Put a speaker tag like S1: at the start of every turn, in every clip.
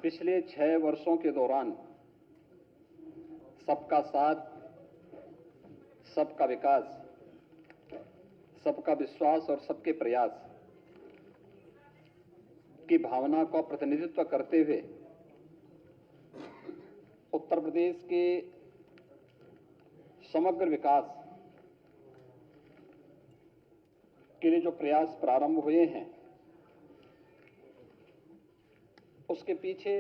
S1: पिछले 6 वर्षों के दौरान सबका साथ, सबका विकास, सबका विश्वास और सबके प्रयास की भावना का प्रतिनिधित्व करते हुए उत्तर प्रदेश के समग्र विकास के लिए जो प्रयास प्रारंभ हुए हैं, उसके पीछे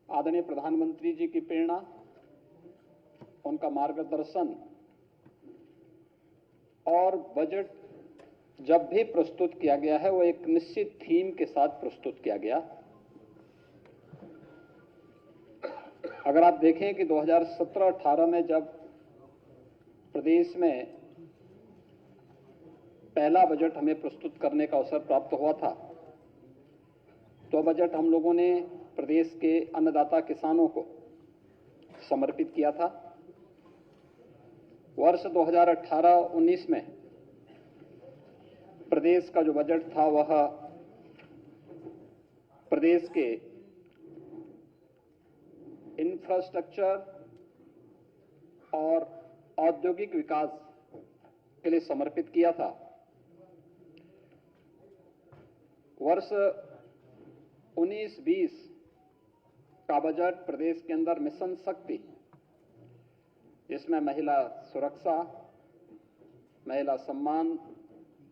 S1: आदरणीय प्रधानमंत्री जी की प्रेरणा, उनका मार्गदर्शन और बजट जब भी प्रस्तुत किया गया है वो एक निश्चित थीम के साथ प्रस्तुत किया गया। अगर आप देखें कि 2017-18 में जब प्रदेश में पहला बजट हमें प्रस्तुत करने का अवसर प्राप्त हुआ था, तो बजट हम लोगों ने प्रदेश के अन्नदाता किसानों को समर्पित किया था। वर्ष 2018-19 में प्रदेश का जो बजट था वह प्रदेश के इंफ्रास्ट्रक्चर और औद्योगिक विकास के लिए समर्पित किया था। वर्ष 19-20 का बजट प्रदेश के अंदर मिशन शक्ति, जिसमें महिला सुरक्षा, महिला सम्मान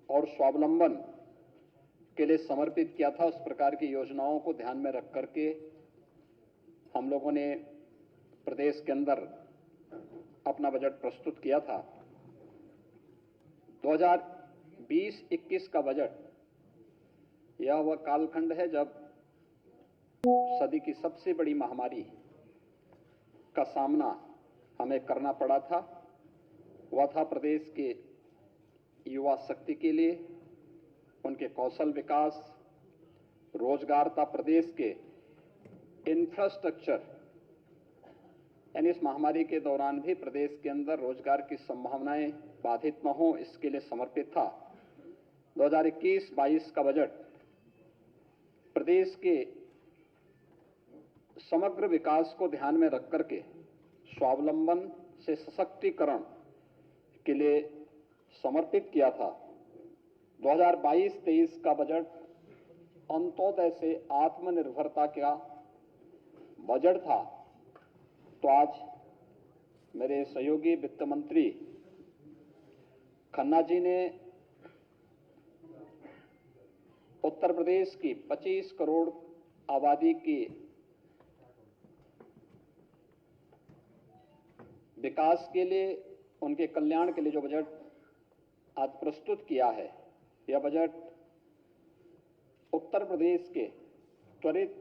S1: और स्वावलंबन के लिए समर्पित किया था। उस प्रकार की योजनाओं को ध्यान में रख करके हम लोगों ने प्रदेश के अंदर अपना बजट प्रस्तुत किया था। 2020-21 का बजट यह वह कालखंड है जब सदी की सबसे बड़ी महामारी का सामना हमें करना पड़ा था। वह था प्रदेश के युवा शक्ति के लिए, उनके कौशल विकास, रोजगार था, प्रदेश के इंफ्रास्ट्रक्चर, यानी इस महामारी के दौरान भी प्रदेश के अंदर रोजगार की संभावनाएं बाधित न हो, इसके लिए समर्पित था। 2021-22 का बजट प्रदेश के समग्र विकास को ध्यान में रख करके स्वावलंबन से सशक्तिकरण के लिए समर्पित किया था। 2022-23 का बजट अंत्योदय से आत्मनिर्भरता का बजट था। तो आज मेरे सहयोगी वित्त मंत्री खन्ना जी ने उत्तर प्रदेश की 25 करोड़ आबादी की विकास के लिए, उनके कल्याण के लिए जो बजट आज प्रस्तुत किया है, यह बजट उत्तर प्रदेश के त्वरित,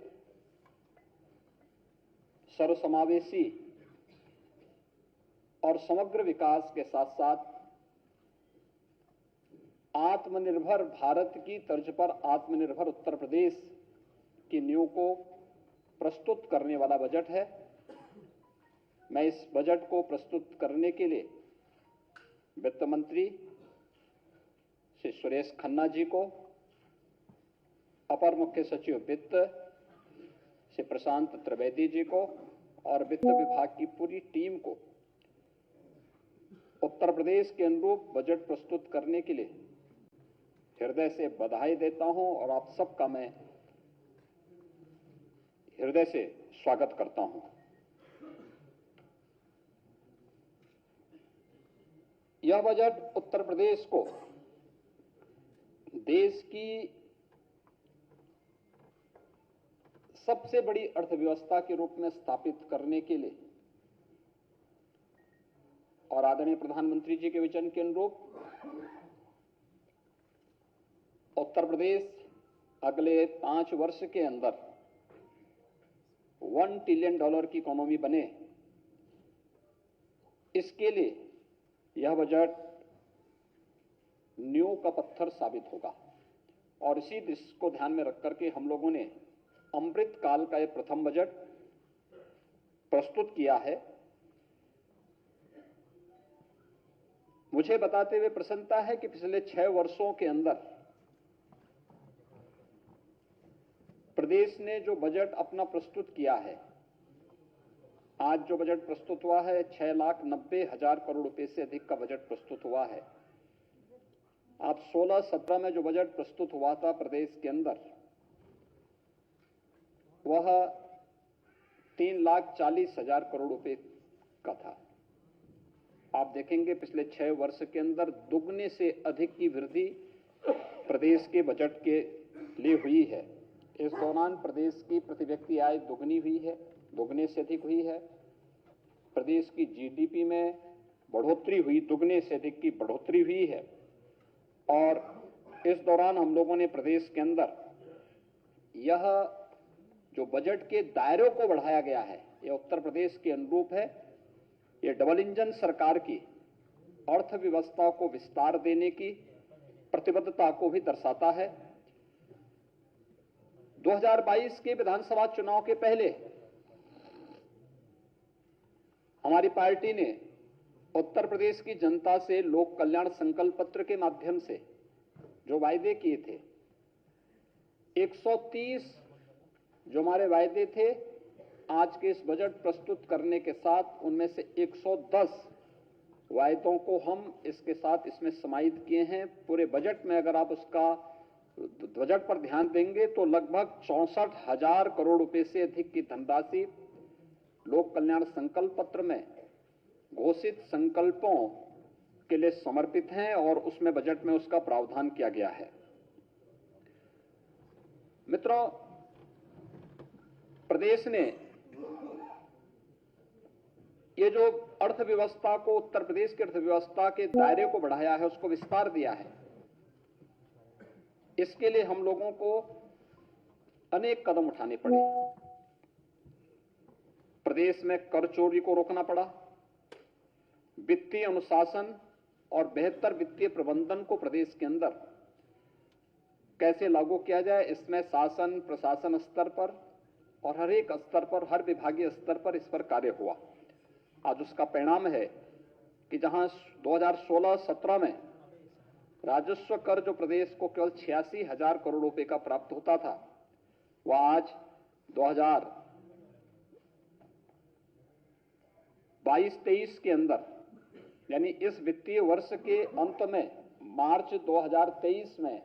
S1: सर्वसमावेशी और समग्र विकास के साथ साथ आत्मनिर्भर भारत की तर्ज पर आत्मनिर्भर उत्तर प्रदेश की नींव को प्रस्तुत करने वाला बजट है। मैं इस बजट को प्रस्तुत करने के लिए वित्त मंत्री श्री सुरेश खन्ना जी को, अपर मुख्य सचिव वित्त श्री प्रशांत त्रिवेदी जी को और वित्त विभाग की पूरी टीम को उत्तर प्रदेश के अनुरूप बजट प्रस्तुत करने के लिए हृदय से बधाई देता हूं और आप सबका मैं हृदय से स्वागत करता हूं। यह बजट उत्तर प्रदेश को देश की सबसे बड़ी अर्थव्यवस्था के रूप में स्थापित करने के लिए और आदरणीय प्रधानमंत्री जी के विजन के अनुरूप उत्तर प्रदेश अगले 5 वर्ष के अंदर $1 ट्रिलियन की इकोनॉमी बने, इसके लिए यह बजट नींव का पत्थर साबित होगा। और इसी दृष्टि को ध्यान में रख करके हम लोगों ने अमृत काल का यह प्रथम बजट प्रस्तुत किया है। मुझे बताते हुए प्रसन्नता है कि पिछले 6 वर्षों के अंदर प्रदेश ने जो बजट अपना प्रस्तुत किया है, आज जो बजट प्रस्तुत हुआ है 6,90,000 करोड़ रुपए से अधिक का बजट प्रस्तुत हुआ है। आप 16-17 में जो बजट प्रस्तुत हुआ था प्रदेश के अंदर, वह 3,40,000 करोड़ रुपए का था। आप देखेंगे पिछले 6 वर्ष के अंदर दुगने से अधिक की वृद्धि प्रदेश के बजट के लिए हुई है। इस दौरान प्रदेश की प्रति व्यक्ति आय दुगनी हुई है, दुगने से अधिक हुई है। प्रदेश की जीडीपी में बढ़ोतरी हुई, दुगने से अधिक की बढ़ोतरी हुई है। और इस दौरान हम लोगों ने प्रदेश के अंदर यह जो बजट के दायरों को बढ़ाया गया है, यह उत्तर प्रदेश के अनुरूप है। यह डबल इंजन सरकार की अर्थव्यवस्था को विस्तार देने की प्रतिबद्धता को भी दर्शाता है। 2022 के विधानसभा चुनाव के पहले हमारी पार्टी ने उत्तर प्रदेश की जनता से लोक कल्याण संकल्प पत्र के माध्यम से जो वायदे किए थे, 130 जो हमारे वायदे थे, आज के इस बजट प्रस्तुत करने के साथ उनमें से 110 वायदों को हम इसके साथ इसमें समाहित किए हैं। पूरे बजट में अगर आप उसका बजट पर ध्यान देंगे तो लगभग 64,000 करोड़ रुपए से अधिक की धनराशि लोक कल्याण संकल्प पत्र में घोषित संकल्पों के लिए समर्पित हैं और उसमें बजट में उसका प्रावधान किया गया है। मित्रों, प्रदेश ने ये जो अर्थव्यवस्था को, उत्तर प्रदेश की अर्थव्यवस्था के दायरे को बढ़ाया है, उसको विस्तार दिया है। इसके लिए हम लोगों को अनेक कदम उठाने पड़े। प्रदेश में कर चोरी को रोकना पड़ा, वित्तीय अनुशासन और बेहतर वित्तीय प्रबंधन को प्रदेश के अंदर कैसे लागू किया जाए, इसमें शासन प्रशासन स्तर पर और हर एक स्तर पर, हर विभागीय स्तर पर इस पर कार्य हुआ। आज उसका परिणाम है कि जहां 2016-17 में राजस्व कर जो प्रदेश को केवल 86,000 करोड़ रुपए का प्राप्त होता था, वह आज 2022-23 के अंदर, यानी इस वित्तीय वर्ष के अंत में मार्च 2023 में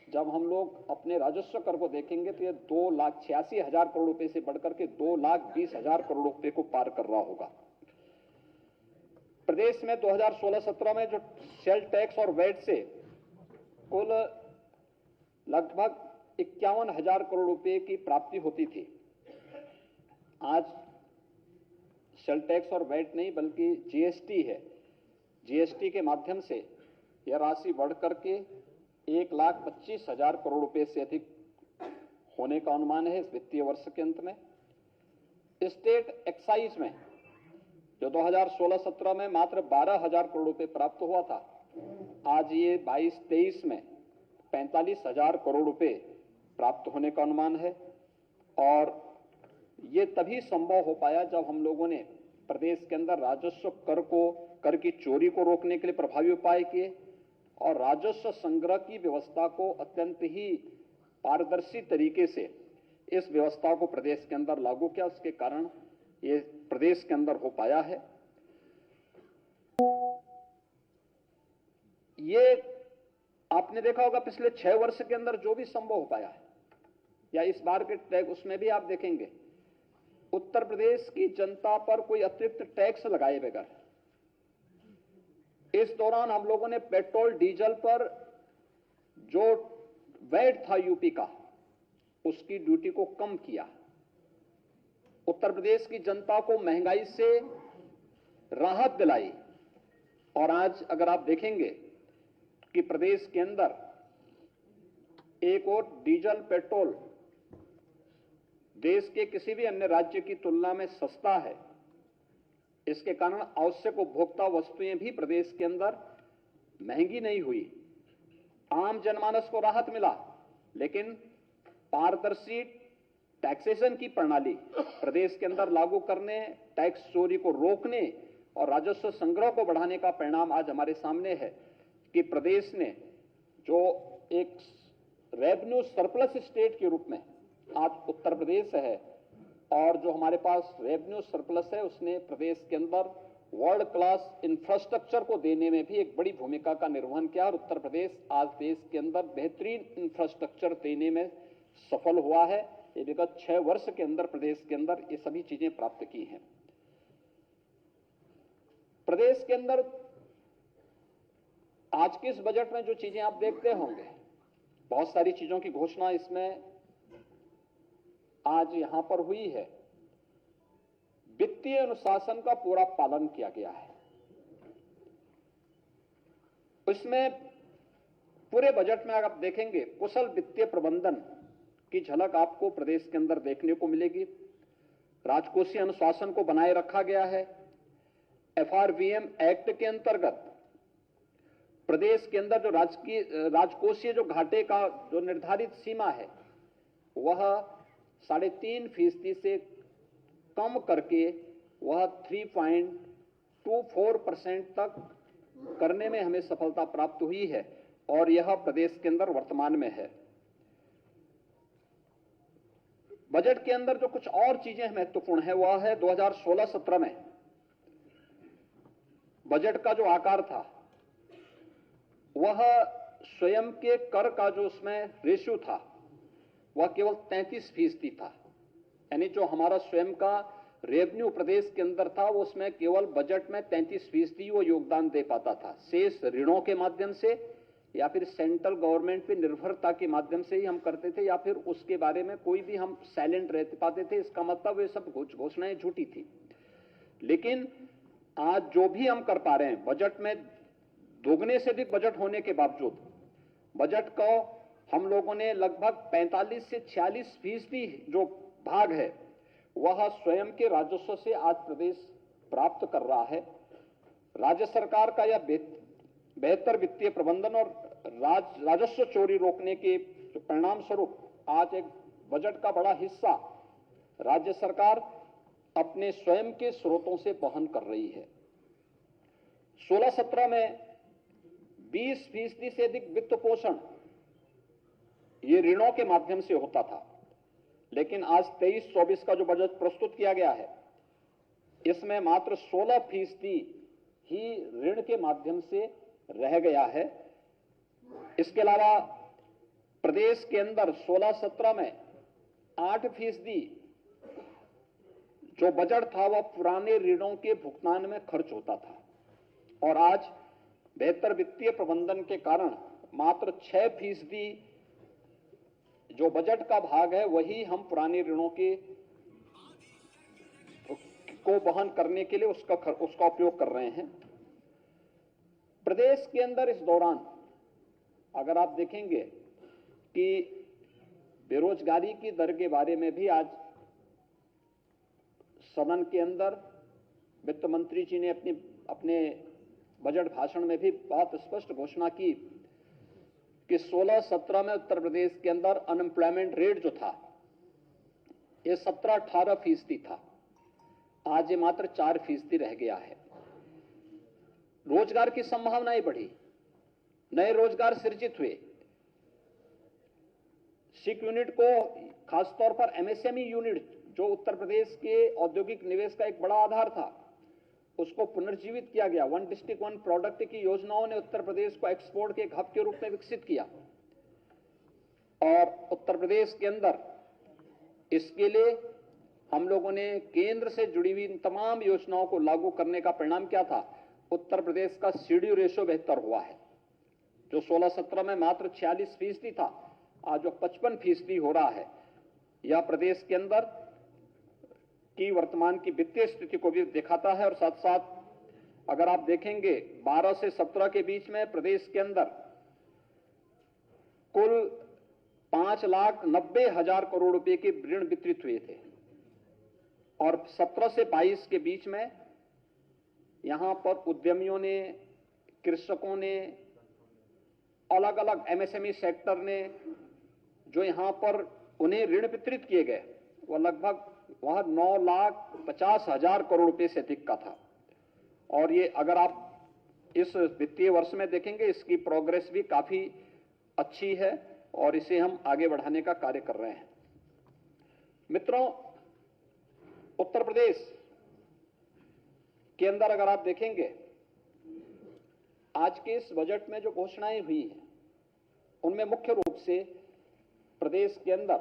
S1: जब हम लोग अपने राजस्व कर को देखेंगे तो यह 2,86,000 करोड़ रुपए से बढ़कर के 2,20,000 करोड़ रुपए को पार कर रहा होगा। प्रदेश में 2016-17 में जो सेल टैक्स और वैट से कुल लगभग 51,000 करोड़ रुपए की प्राप्ति होती थी, आज सेल टैक्स और वैट नहीं बल्कि जीएसटी है। जीएसटी के माध्यम से यह राशि बढ़कर के 1,25,000 करोड़ रुपए से अधिक होने का अनुमान है इस वित्तीय वर्ष के अंत में। स्टेट एक्साइज में जो 2016-17 में मात्र 12,000 करोड़ रुपए प्राप्त हुआ था, आज ये 22-23 में 45,000 करोड़ रुपए प्राप्त होने का अनुमान है। और ये तभी संभव हो पाया जब हम लोगों ने प्रदेश के अंदर राजस्व कर की चोरी को रोकने के लिए प्रभावी उपाय किए और राजस्व संग्रह की व्यवस्था को अत्यंत ही पारदर्शी तरीके से इस व्यवस्था को प्रदेश के अंदर लागू किया। उसके कारण ये प्रदेश के अंदर हो पाया है। ये आपने देखा होगा पिछले 6 वर्ष के अंदर जो भी संभव हो पाया है, या इस बार के टैक्स, उसमें भी आप देखेंगे उत्तर प्रदेश की जनता पर कोई अतिरिक्त टैक्स लगाए बगैर इस दौरान हम लोगों ने पेट्रोल डीजल पर जो वैट था यूपी का, उसकी ड्यूटी को कम किया। उत्तर प्रदेश की जनता को महंगाई से राहत दिलाई। और आज अगर आप देखेंगे कि प्रदेश के अंदर एक और डीजल पेट्रोल देश के किसी भी अन्य राज्य की तुलना में सस्ता है, इसके कारण आवश्यक उपभोक्ता वस्तुएं भी प्रदेश के अंदर महंगी नहीं हुई। आम जनमानस को राहत मिला, लेकिन पारदर्शी टैक्सेशन की प्रणाली प्रदेश के अंदर लागू करने, टैक्स चोरी को रोकने और राजस्व संग्रह को बढ़ाने का परिणाम आज हमारे सामने है कि प्रदेश ने जो एक रेवेन्यू सरप्लस स्टेट के रूप में उत्तर प्रदेश है और जो हमारे पास रेवेन्यू सरप्लस है उसने प्रदेश के अंदर वर्ल्ड क्लास इंफ्रास्ट्रक्चर को देने में भी एक बड़ी भूमिका का निर्वहन किया और उत्तर प्रदेश आज देश के अंदर बेहतरीन इंफ्रास्ट्रक्चर देने में सफल हुआ है। ये विगत 6 वर्ष के अंदर प्रदेश के अंदर ये सभी चीजें प्राप्त की हैं। प्रदेश के अंदर आज के इस बजट में जो चीजें आप देखते होंगे, बहुत सारी चीजों की घोषणा इसमें आज यहां पर हुई है। वित्तीय अनुशासन का पूरा पालन किया गया है। इसमें पूरे बजट में अगर आप देखेंगे कुशल वित्तीय प्रबंधन की झलक आपको प्रदेश के अंदर देखने को मिलेगी। राजकोषीय अनुशासन को बनाए रखा गया है। एफआरबीएम एक्ट के अंतर्गत प्रदेश के अंदर जो राजकोषीय जो घाटे का जो निर्धारित सीमा है वह 3.5% से कम करके वह 3.24% तक करने में हमें सफलता प्राप्त हुई है और यह प्रदेश के अंदर वर्तमान में है। बजट के अंदर जो कुछ और चीजें महत्वपूर्ण है वह है 2016-17 में बजट का जो आकार था वह स्वयं के कर का जो उसमें रेशियो था वह केवल 33% था। यानी जो हमारा स्वयं का रेवेन्यू प्रदेश के अंदर था वो उसमें केवल बजट में 33% वो योगदान दे पाता था। शेष ऋणों के माध्यम से या फिर सेंट्रल गवर्नमेंट पे निर्भरता के माध्यम से ही हम करते थे या फिर उसके बारे में कोई भी हम साइलेंट रह पाते थे। इसका मतलब वे सब घोषणाएं झूठी थी। लेकिन आज जो भी हम कर पा रहे हैं बजट में दोगुने से अधिक बजट होने के बावजूद बजट को हम लोगों ने लगभग 45 से 46% जो भाग है वह स्वयं के राजस्व से आज प्रदेश प्राप्त कर रहा है। राज्य सरकार का यह बेहतर वित्तीय प्रबंधन और राजस्व चोरी रोकने के परिणाम स्वरूप आज एक बजट का बड़ा हिस्सा राज्य सरकार अपने स्वयं के स्रोतों से वहन कर रही है। 16-17 में 20% से अधिक वित्त पोषण ये ऋणों के माध्यम से होता था, लेकिन आज 23-24 का जो बजट प्रस्तुत किया गया है इसमें मात्र 16% ही ऋण के माध्यम से रह गया है। इसके अलावा प्रदेश के अंदर 16-17 में 8% जो बजट था वह पुराने ऋणों के भुगतान में खर्च होता था और आज बेहतर वित्तीय प्रबंधन के कारण मात्र 6% जो बजट का भाग है वही हम पुराने ऋणों के को वहन करने के लिए उसका उपयोग कर रहे हैं। प्रदेश के अंदर इस दौरान अगर आप देखेंगे कि बेरोजगारी की दर के बारे में भी आज सदन के अंदर वित्त मंत्री जी ने अपने बजट भाषण में भी बहुत स्पष्ट घोषणा की कि 16-17 में उत्तर प्रदेश के अंदर अनएम्प्लॉयमेंट रेट जो था ये 17-18% था। आज ये मात्र 4% रह गया है। रोजगार की संभावनाएं बढ़ी, नए रोजगार सृजित हुए। सिक यूनिट को खासतौर पर एमएसएमई यूनिट जो उत्तर प्रदेश के औद्योगिक निवेश का एक बड़ा आधार था उसको पुनर्जीवित किया गया। 1 डिस्ट्रिक्ट 1 प्रोडक्ट की योजनाओं ने उत्तर प्रदेश को एक्सपोर्ट के एक हब के रूप में विकसित किया और उत्तर प्रदेश के अंदर इसके लिए हम लोगों ने केंद्र से जुड़ी हुई तमाम योजनाओं को लागू करने का परिणाम क्या था? उत्तर प्रदेश का सीडी रेशो बेहतर हुआ है। जो 16-17 में मात्र 46% था आज जो 55% हो रहा है। यह प्रदेश के अंदर की वर्तमान की वित्तीय स्थिति को भी दिखाता है और साथ साथ अगर आप देखेंगे 12 से 17 के बीच में प्रदेश के अंदर कुल 5,90,000 करोड़ रुपए के ऋण वितरित हुए थे और 17 से 22 के बीच में यहां पर उद्यमियों ने, कृषकों ने, अलग अलग एमएसएमई सेक्टर ने जो यहां पर उन्हें ऋण वितरित किए गए वह लगभग 9,50,000 करोड़ रुपए से अधिक का था और ये अगर आप इस वित्तीय वर्ष में देखेंगे इसकी प्रोग्रेस भी काफी अच्छी है और इसे हम आगे बढ़ाने का कार्य कर रहे हैं। मित्रों, उत्तर प्रदेश के अंदर अगर आप देखेंगे, आज के इस बजट में जो घोषणाएं हुई हैं, उनमें मुख्य रूप से प्रदेश के अंदर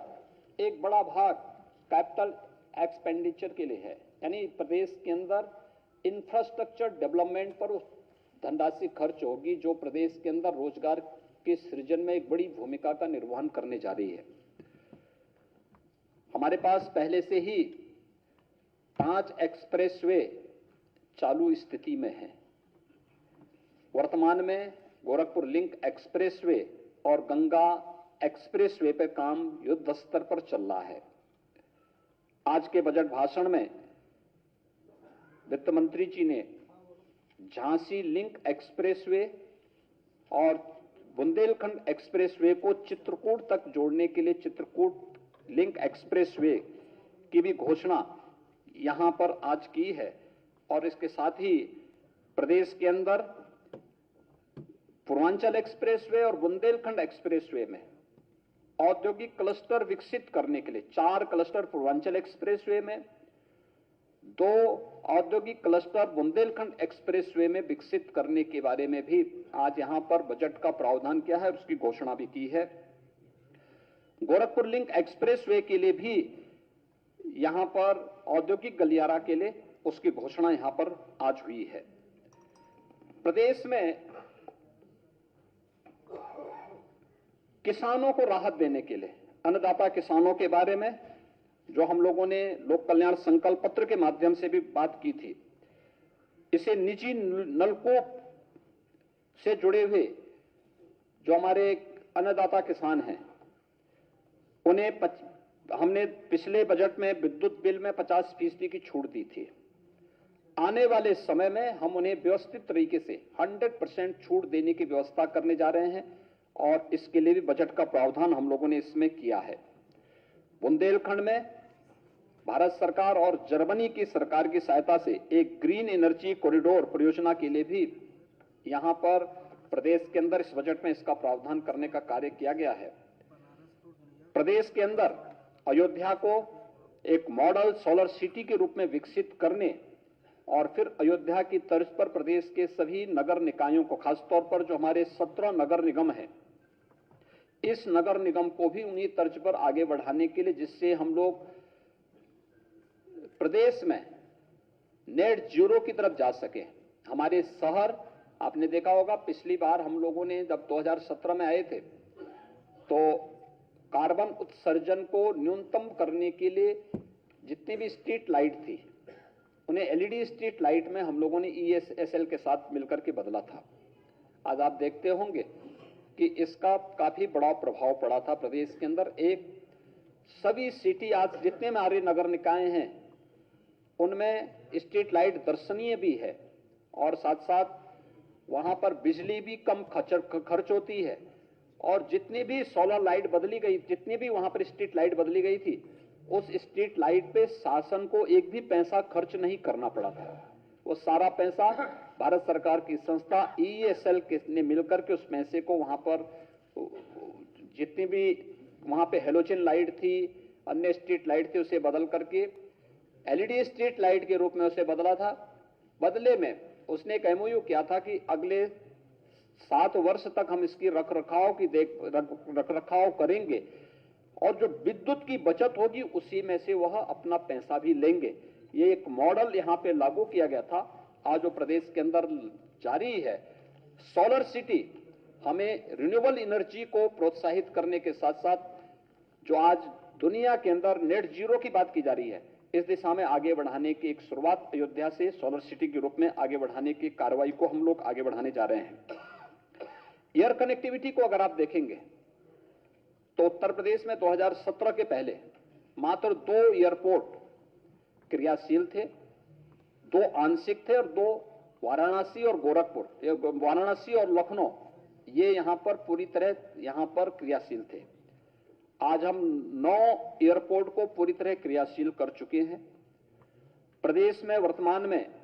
S1: एक बड़ा भाग कैपिटल एक्सपेंडिचर के लिए है, यानी प्रदेश के अंदर इंफ्रास्ट्रक्चर डेवलपमेंट पर उस धनराशि खर्च होगी जो प्रदेश के अंदर रोजगार के सृजन में एक बड़ी भूमिका का निर्वहन करने जा रही है। हमारे पास पहले से ही 5 एक्सप्रेसवे चालू स्थिति में है। वर्तमान में गोरखपुर लिंक एक्सप्रेसवे और गंगा एक्सप्रेसवे पे काम युद्ध स्तर पर चल रहा है। आज के बजट भाषण में वित्त मंत्री जी ने झांसी लिंक एक्सप्रेसवे और बुंदेलखंड एक्सप्रेसवे को चित्रकूट तक जोड़ने के लिए चित्रकूट लिंक एक्सप्रेसवे की भी घोषणा यहां पर आज की है। और इसके साथ ही प्रदेश के अंदर पूर्वांचल एक्सप्रेसवे और बुंदेलखंड एक्सप्रेसवे में औद्योगिक क्लस्टर विकसित करने के लिए 4 क्लस्टर पूर्वांचल एक्सप्रेसवे में, 2 औद्योगिक क्लस्टर बुंदेलखंड एक्सप्रेसवे में विकसित करने के बारे में भी आज यहां पर बजट का प्रावधान किया है और उसकी घोषणा भी की है। गोरखपुर लिंक एक्सप्रेसवे के लिए भी यहां पर औद्योगिक गलियारा के लिए उसकी घोषणा यहां पर आज हुई है। प्रदेश में किसानों को राहत देने के लिए, अन्नदाता किसानों के बारे में जो हम लोगों ने लोक कल्याण संकल्प पत्र के माध्यम से भी बात की थी, इसे निजी नलकूप से जुड़े हुए जो हमारे अन्नदाता किसान हैं, उन्हें हमने पिछले बजट में विद्युत बिल में 50% की छूट दी थी। आने वाले समय में हम उन्हें व्यवस्थित तरीके से 100% छूट देने की व्यवस्था करने जा रहे हैं और इसके लिए भी बजट का प्रावधान हम लोगों ने इसमें किया है। बुंदेलखंड में भारत सरकार और जर्मनी की सरकार की सहायता से एक ग्रीन एनर्जी कॉरिडोर परियोजना के लिए भी यहां पर प्रदेश के अंदर इस बजट में इसका प्रावधान करने का कार्य किया गया है। प्रदेश के अंदर अयोध्या को एक मॉडल सोलर सिटी के रूप में विकसित करने और फिर अयोध्या की तर्ज पर प्रदेश के सभी नगर निकायों को, खासतौर पर जो हमारे 17 नगर निगम हैं, इस नगर निगम को भी उन्हीं तर्ज पर आगे बढ़ाने के लिए, जिससे हम लोग प्रदेश में नेट जीरो की तरफ जा सके। हमारे शहर, आपने देखा होगा पिछली बार हम लोगों ने जब 2017 में आए थे तो कार्बन उत्सर्जन को न्यूनतम करने के लिए जितनी भी स्ट्रीट लाइट थी उन्हें एलईडी स्ट्रीट लाइट में हम लोगों ने ईएसएसएल के साथ मिलकर के बदला था। आज आप देखते होंगे कि इसका काफी बड़ा प्रभाव पड़ा था प्रदेश के अंदर। एक सभी सिटी, आज जितने हमारे नगर निकाय हैं उनमें स्ट्रीट लाइट दर्शनीय भी है और साथ साथ वहां पर बिजली भी कम खर्च होती है। और जितनी भी सोलर लाइट बदली गई, जितनी भी वहां पर स्ट्रीट लाइट बदली गई थी, उस स्ट्रीट लाइट पे शासन को एक भी पैसा खर्च नहीं करना पड़ा था। वो सारा पैसा भारत सरकार की संस्था ईएसएल ने मिलकर के उस पैसे को वहां पर जितनी भी वहां पे हेलोजन लाइट थी, अन्य स्ट्रीट लाइट थी, उसे बदल करके एलईडी स्ट्रीट लाइट के रूप में उसे बदला था। बदले में उसने एक एमओयू किया था कि अगले 7 वर्ष तक हम इसकी रखरखाव करेंगे और जो विद्युत की बचत होगी उसी में से वह अपना पैसा भी लेंगे। ये एक मॉडल यहां पे लागू किया गया था, आज जो प्रदेश के अंदर जारी है। सोलर सिटी हमें रिन्यूएबल एनर्जी को प्रोत्साहित करने के साथ साथ जो आज दुनिया के अंदर नेट जीरो की बात की जा रही है, इस दिशा में आगे बढ़ाने की एक शुरुआत अयोध्या से सोलर सिटी के रूप में आगे बढ़ाने की कार्रवाई को हम लोग आगे बढ़ाने जा रहे हैं। एयर कनेक्टिविटी को अगर आप देखेंगे तो उत्तर प्रदेश में 2017 के पहले मात्र 2 एयरपोर्ट क्रियाशील थे, 2 आंशिक थे और 2 वाराणसी और गोरखपुर, वाराणसी और लखनऊ, ये यहां पर पूरी तरह यहां पर क्रियाशील थे। आज हम 9 एयरपोर्ट को पूरी तरह क्रियाशील कर चुके हैं। प्रदेश में वर्तमान में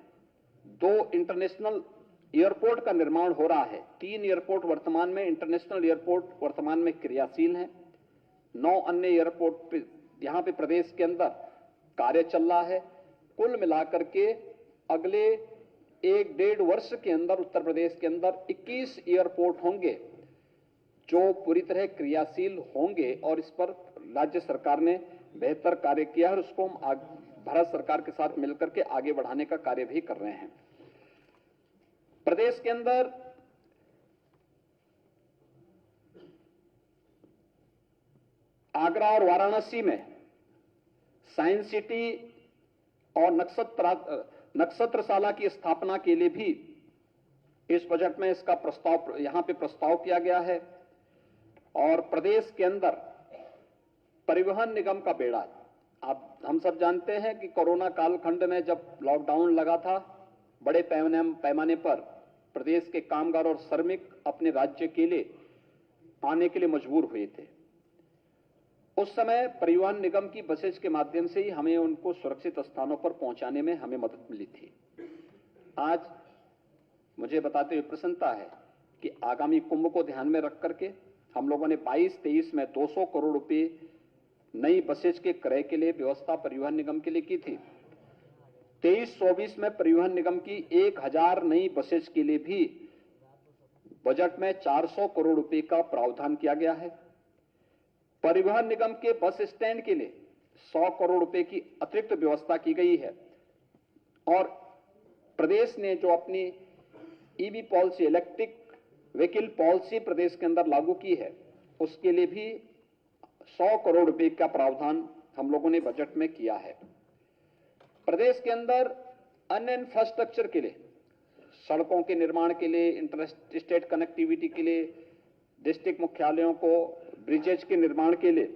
S1: 2 इंटरनेशनल एयरपोर्ट का निर्माण हो रहा है। 3 एयरपोर्ट वर्तमान में, इंटरनेशनल एयरपोर्ट वर्तमान में क्रियाशील हैं। 9 अन्य एयरपोर्ट यहाँ पे प्रदेश के अंदर कार्य चल रहा है। कुल मिलाकर के अगले 1-1.5 वर्ष के अंदर उत्तर प्रदेश के अंदर 21 एयरपोर्ट होंगे जो पूरी तरह क्रियाशील होंगे, और इस पर राज्य सरकार ने बेहतर कार्य किया है और उसको हम भारत सरकार के साथ मिलकर के आगे बढ़ाने का कार्य भी कर रहे हैं। प्रदेश के अंदर आगरा और वाराणसी में साइंस सिटी और नक्षत्रशाला की स्थापना के लिए भी इस बजट में इसका प्रस्ताव यहां पे प्रस्ताव किया गया है। और प्रदेश के अंदर परिवहन निगम का बेड़ा, आप हम सब जानते हैं कि कोरोना कालखंड में जब लॉकडाउन लगा था, बड़े पैमाने पर प्रदेश के कामगार और श्रमिक अपने राज्य के लिए आने के लिए मजबूर हुए थे। उस समय परिवहन निगम की बसेज के माध्यम से ही हमें उनको सुरक्षित स्थानों पर पहुंचाने में हमें मदद मिली थी। आज मुझे बताते हुए प्रसन्नता है कि आगामी कुंभ को ध्यान में रख करके हम लोगों ने 22-23 में 200 करोड़ रुपए नई बसेज के क्रय के लिए व्यवस्था परिवहन निगम के लिए की थी। 23-24 में परिवहन निगम की 1000 नई बसेज के लिए भी बजट में 400 करोड़ रुपए का प्रावधान किया गया है। परिवहन निगम के बस स्टैंड के लिए 100 करोड़ रुपए की अतिरिक्त व्यवस्था की गई है। और प्रदेश ने जो अपनी EV policy, electric vehicle policy प्रदेश के अंदर लागू की है, उसके लिए भी 100 करोड़ रुपए का प्रावधान हम लोगों ने बजट में किया है। प्रदेश के अंदर अन्य इंफ्रास्ट्रक्चर के लिए, सड़कों के निर्माण के लिए, इंटर स्टेट कनेक्टिविटी के लिए, डिस्ट्रिक्ट मुख्यालयों को ब्रिजेज के निर्माण के लिए,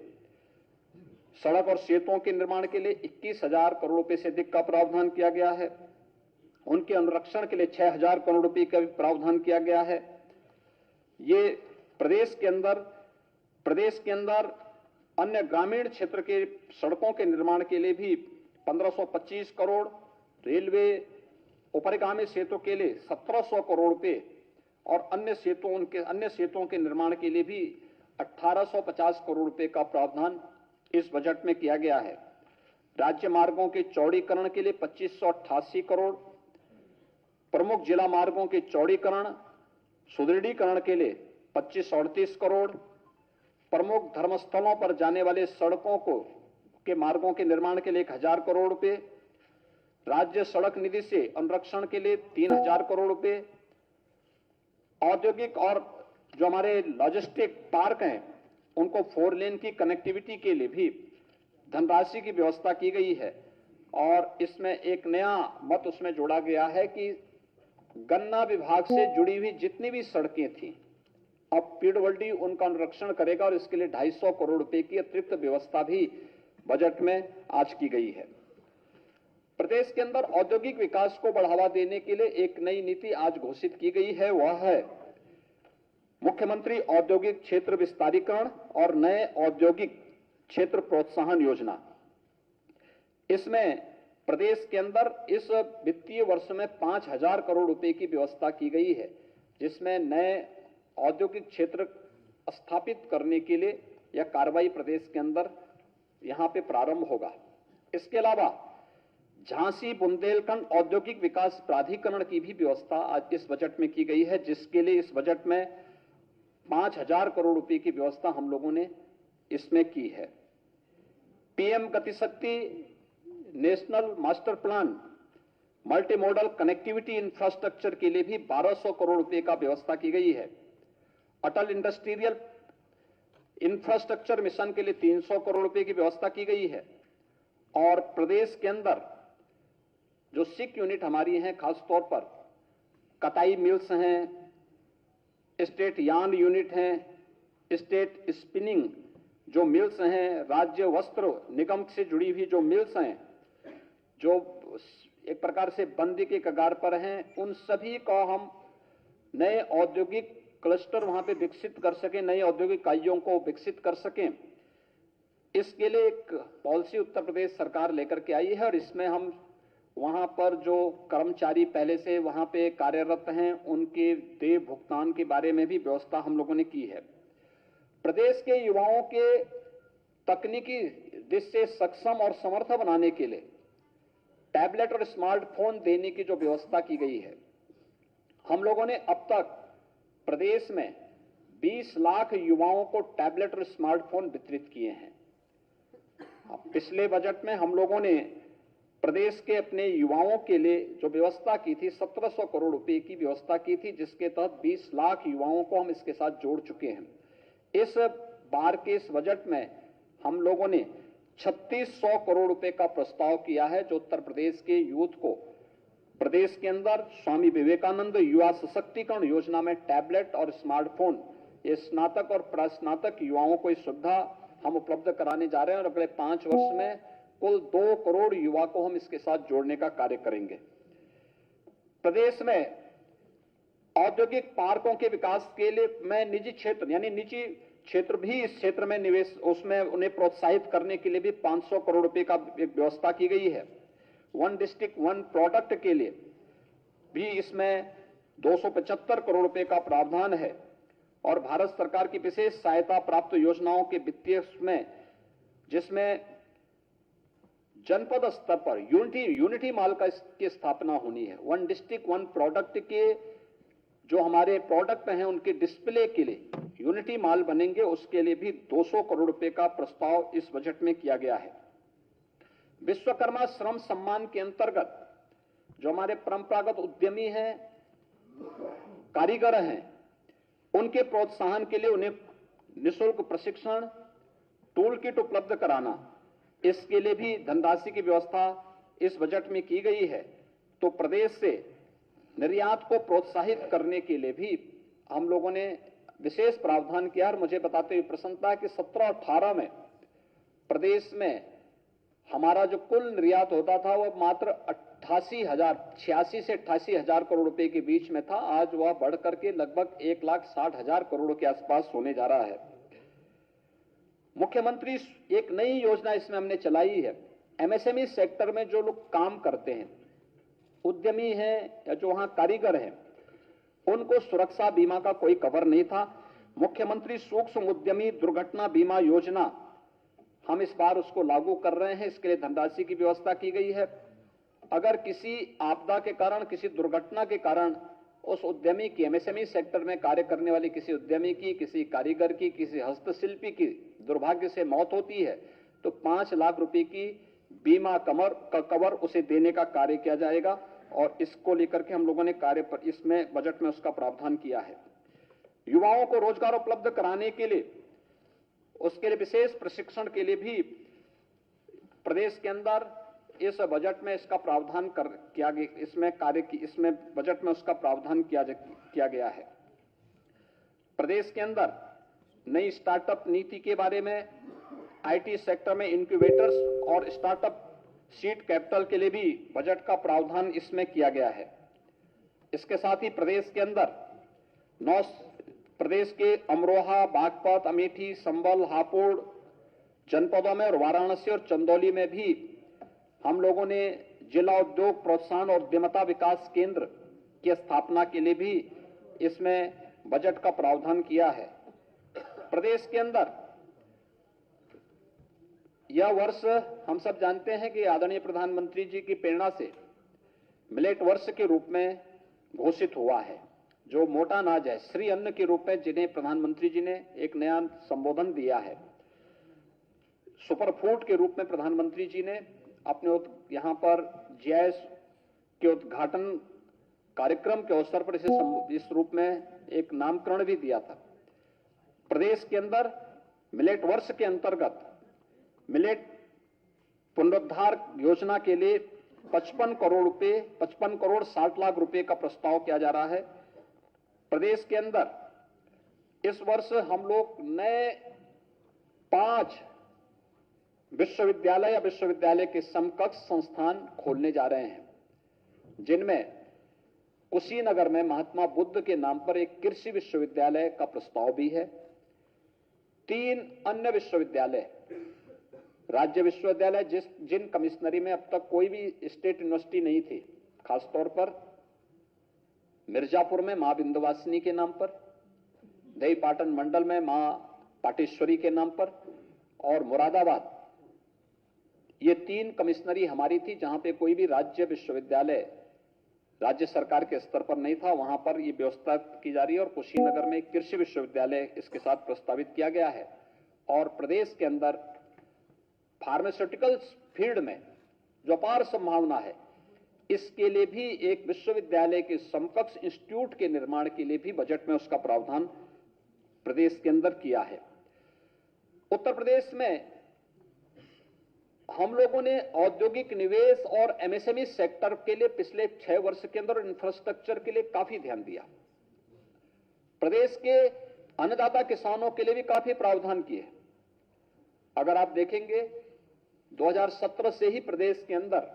S1: सड़क और सेतुओं के निर्माण के लिए 21,000 करोड़ रुपए से अधिक का प्रावधान किया गया है। उनके अनुरक्षण के लिए 6,000 करोड़ रुपए का भी प्रावधान किया गया है। ये प्रदेश के अंदर अन्य ग्रामीण क्षेत्र के सड़कों के निर्माण के लिए भी 1525 करोड़, रेलवे ऊपरगामी सेतु के लिए 1700 करोड़ रुपए और अन्य सेतुओं के निर्माण के लिए भी 1850 करोड़ रुपए का प्रावधान इस बजट में किया गया है। राज्य मार्गों के चौड़ीकरण के लिए 2588 करोड़, प्रमुख जिला मार्गों के चौड़ीकरण सुदृढ़ीकरण के लिए 2538 करोड़, प्रमुख धर्मस्थलों पर जाने वाले सड़कों के मार्गों के निर्माण के लिए 1000 करोड़ रुपए, राज्य सड़क निधि से अनुरक्षण के लिए 3000 करोड़ रुपए, औद्योगिक और जो हमारे लॉजिस्टिक पार्क हैं उनको 4 लेन की कनेक्टिविटी के लिए भी धनराशि की व्यवस्था की गई है। और इसमें एक नया मत उसमें जोड़ा गया है कि गन्ना विभाग से जुड़ी हुई जितनी भी सड़कें थी, अब पीडब्ल्यूडी उनका अनुरक्षण करेगा और इसके लिए 250 करोड़ रुपए की अतिरिक्त व्यवस्था भी बजट में आज की गई है। प्रदेश के अंदर औद्योगिक विकास को बढ़ावा देने के लिए एक नई नीति आज घोषित की गई है, वह है मुख्यमंत्री औद्योगिक क्षेत्र विस्तारीकरण और नए औद्योगिक क्षेत्र प्रोत्साहन योजना। इसमें प्रदेश के अंदर इस वित्तीय वर्ष में 5000 करोड़ रुपए की व्यवस्था की गई है, जिसमें नए औद्योगिक क्षेत्र स्थापित करने के लिए यह कार्रवाई प्रदेश के अंदर यहां पे प्रारंभ होगा। इसके अलावा झांसी बुंदेलखंड औद्योगिक विकास प्राधिकरण की भी व्यवस्था आज इस बजट में की गई है, जिसके लिए इस बजट में 5000 करोड़ रुपए की व्यवस्था हम लोगों ने इसमें की है। PM Gatishakti national master plan multi modal connectivity infrastructure के लिए भी 1200 करोड़ रुपए का व्यवस्था की गई है। अटल इंडस्ट्रियल इंफ्रास्ट्रक्चर मिशन के लिए 300 करोड़ रुपए की व्यवस्था की गई है। और प्रदेश के अंदर जो सिक यूनिट हमारी हैं, खासतौर पर कताई मिल्स हैं, स्टेट यार्न यूनिट हैं, स्टेट स्पिनिंग जो मिल्स हैं, राज्य वस्त्र निगम से जुड़ी हुई जो मिल्स हैं, जो एक प्रकार से बंदी के कगार पर हैं, उन सभी को हम नए औद्योगिक क्लस्टर वहां पे विकसित कर सकें, नए औद्योगिक इकाइयों को विकसित कर सकें। इसके लिए एक पॉलिसी उत्तर प्रदेश सरकार लेकर के आई है और इसमें हम वहां पर जो कर्मचारी पहले से वहां पे कार्यरत हैं, उनके देय भुगतान के बारे में भी व्यवस्था हम लोगों ने की है। प्रदेश के युवाओं के तकनीकी देश से सक्षम और समर्थ बनाने के लिए टैबलेट और स्मार्टफोन देने की जो व्यवस्था की गई है, हम लोगों ने अब तक प्रदेश में 20 लाख युवाओं को टैबलेट और स्मार्टफोन वितरित किए हैं। पिछले बजट में हम लोगों ने प्रदेश के अपने युवाओं के लिए जो व्यवस्था की थी, 1700 करोड़ रुपए की व्यवस्था की थी, जिसके तहत 20 लाख युवाओं को हम इसके साथ जोड़ चुके हैं। इस बार के इस बजट में हम लोगों ने 3600 करोड़ रुपए का प्रस्ताव किया है, जो उत्तर प्रदेश के यूथ को प्रदेश के अंदर स्वामी विवेकानंद युवा सशक्तिकरण योजना में टैबलेट और स्मार्टफोन, ये स्नातक और प्रास्नातक युवाओं को इस सुविधा हम उपलब्ध कराने जा रहे हैं और अगले 5 वर्ष में कुल 2 करोड़ युवा को हम इसके साथ जोड़ने का कार्य करेंगे। प्रदेश में औद्योगिक पार्कों के विकास के लिए मैं निजी क्षेत्र यानी निजी क्षेत्र भी इस क्षेत्र में निवेश, उसमें उन्हें प्रोत्साहित करने के लिए भी 500 करोड़ रुपए का एक व्यवस्था की गई है। वन डिस्ट्रिक्ट वन प्रोडक्ट के लिए भी इसमें 275 करोड़ रुपए का प्रावधान है और भारत सरकार की विशेष सहायता प्राप्त योजनाओं के वित्तीय में, जिसमें जनपद स्तर पर यूनिटी मॉल की स्थापना होनी है। वन डिस्ट्रिक्ट वन प्रोडक्ट के जो हमारे प्रोडक्ट हैं उनके डिस्प्ले के लिए यूनिटी मॉल बनेंगे, उसके लिए भी 200 करोड़ रुपए का प्रस्ताव इस बजट में किया गया है। विश्वकर्मा श्रम सम्मान के अंतर्गत जो हमारे परंपरागत उद्यमी हैं, कारीगर हैं, उनके प्रोत्साहन के लिए उन्हें निःशुल्क प्रशिक्षण, टूल किट उपलब्ध कराना, इसके लिए भी धनराशि की व्यवस्था इस बजट में की गई है। तो प्रदेश से निर्यात को प्रोत्साहित करने के लिए भी हम लोगों ने विशेष प्रावधान किया और मुझे बताते हुए प्रसन्नता है कि 17-18 में प्रदेश में हमारा जो कुल निर्यात होता था वह मात्र 86 से 88,000 करोड़ रुपए के बीच में था। आज वह बढ़कर के लगभग 1,60,000 करोड़ के आसपास होने जा रहा है। मुख्यमंत्री एक नई योजना इसमें हमने चलाई है। एमएसएमई सेक्टर में जो लोग काम करते हैं, उद्यमी हैं या जो वहां कारीगर हैं, उनको सुरक्षा बीमा का कोई कवर नहीं था। मुख्यमंत्री सूक्ष्म उद्यमी दुर्घटना बीमा योजना हम इस बार उसको लागू कर रहे हैं। इसके लिए धनराशि की व्यवस्था की गई है। अगर किसी आपदा के कारण, किसी दुर्घटना के कारण उस उद्यमी की, एमएसएमई सेक्टर में कार्य करने वाले किसी उद्यमी की, किसी कारीगर की, किसी हस्तशिल्पी की दुर्भाग्य से मौत होती है तो 5 लाख रुपए की बीमा कवर उसे देने का कार्य किया जाएगा और इसको लेकर के हम लोगों ने कार्य पर इसमें बजट में उसका प्रावधान किया है। युवाओं को रोजगार उपलब्ध कराने के लिए, उसके लिए विशेष प्रशिक्षण के लिए भी प्रदेश के अंदर इस बजट में इसका प्रावधान किया गया, इसमें बजट में उसका प्रावधान किया गया है। प्रदेश के अंदर नई स्टार्टअप नीति के बारे में, आईटी सेक्टर में इंक्यूबेटर्स और स्टार्टअप सीड कैपिटल के लिए भी बजट का प्रावधान इसमें किया गया है। इसके साथ ही प्रदेश के अंदर प्रदेश के अमरोहा, बागपत, अमेठी, संभल, हापुड़ जनपदों में और वाराणसी और चंदौली में भी हम लोगों ने जिला उद्योग प्रोत्साहन और उद्यमता विकास केंद्र की स्थापना के लिए भी इसमें बजट का प्रावधान किया है। प्रदेश के अंदर यह वर्ष हम सब जानते हैं कि आदरणीय प्रधानमंत्री जी की प्रेरणा से मिलेट वर्ष के रूप में घोषित हुआ है। जो मोटा अनाज है, श्री अन्न के रूप में जिन्हें प्रधानमंत्री जी ने एक नया संबोधन दिया है। सुपर फूड के रूप में प्रधानमंत्री जी ने अपने यहां पर जीआईएस के उद्घाटन कार्यक्रम के अवसर पर इस रूप में एक नामकरण भी दिया था। प्रदेश के अंदर मिलेट वर्ष के अंतर्गत मिलेट पुनरुद्धार योजना के लिए 55 करोड़ 60 लाख रुपए का प्रस्ताव किया जा रहा है। प्रदेश के अंदर इस वर्ष हम लोग नए 5 विश्वविद्यालय या विश्वविद्यालय के समकक्ष संस्थान खोलने जा रहे हैं, जिनमें कुशीनगर में महात्मा बुद्ध के नाम पर एक कृषि विश्वविद्यालय का प्रस्ताव भी है। 3 अन्य विश्वविद्यालय, राज्य विश्वविद्यालय जिन कमिश्नरी में अब तक कोई भी स्टेट यूनिवर्सिटी नहीं थी, खासतौर पर मिर्जापुर में मां विंध्यवासिनी के नाम पर, देवी पाटन मंडल में मां पाटेश्वरी के नाम पर और मुरादाबाद ये 3 कमिश्नरी हमारी थी, जहां पे कोई भी राज्य विश्वविद्यालय राज्य सरकार के स्तर पर नहीं था, वहां पर ये व्यवस्था की जा रही है। और कुशीनगर में कृषि विश्वविद्यालय इसके साथ प्रस्तावित किया गया है। और प्रदेश के अंदर फार्मास्यूटिकल्स फील्ड में जो अपार संभावना है, इसके लिए भी एक विश्वविद्यालय के समकक्ष इंस्टीट्यूट के निर्माण के लिए भी बजट में उसका प्रावधान प्रदेश के अंदर किया है। उत्तर प्रदेश में हम लोगों ने औद्योगिक निवेश और एमएसएमई सेक्टर के लिए पिछले 6 वर्ष के अंदर इंफ्रास्ट्रक्चर के लिए काफी ध्यान दिया। प्रदेश के अन्नदाता किसानों के लिए भी काफी प्रावधान किए। अगर आप देखेंगे 2017 से ही प्रदेश के अंदर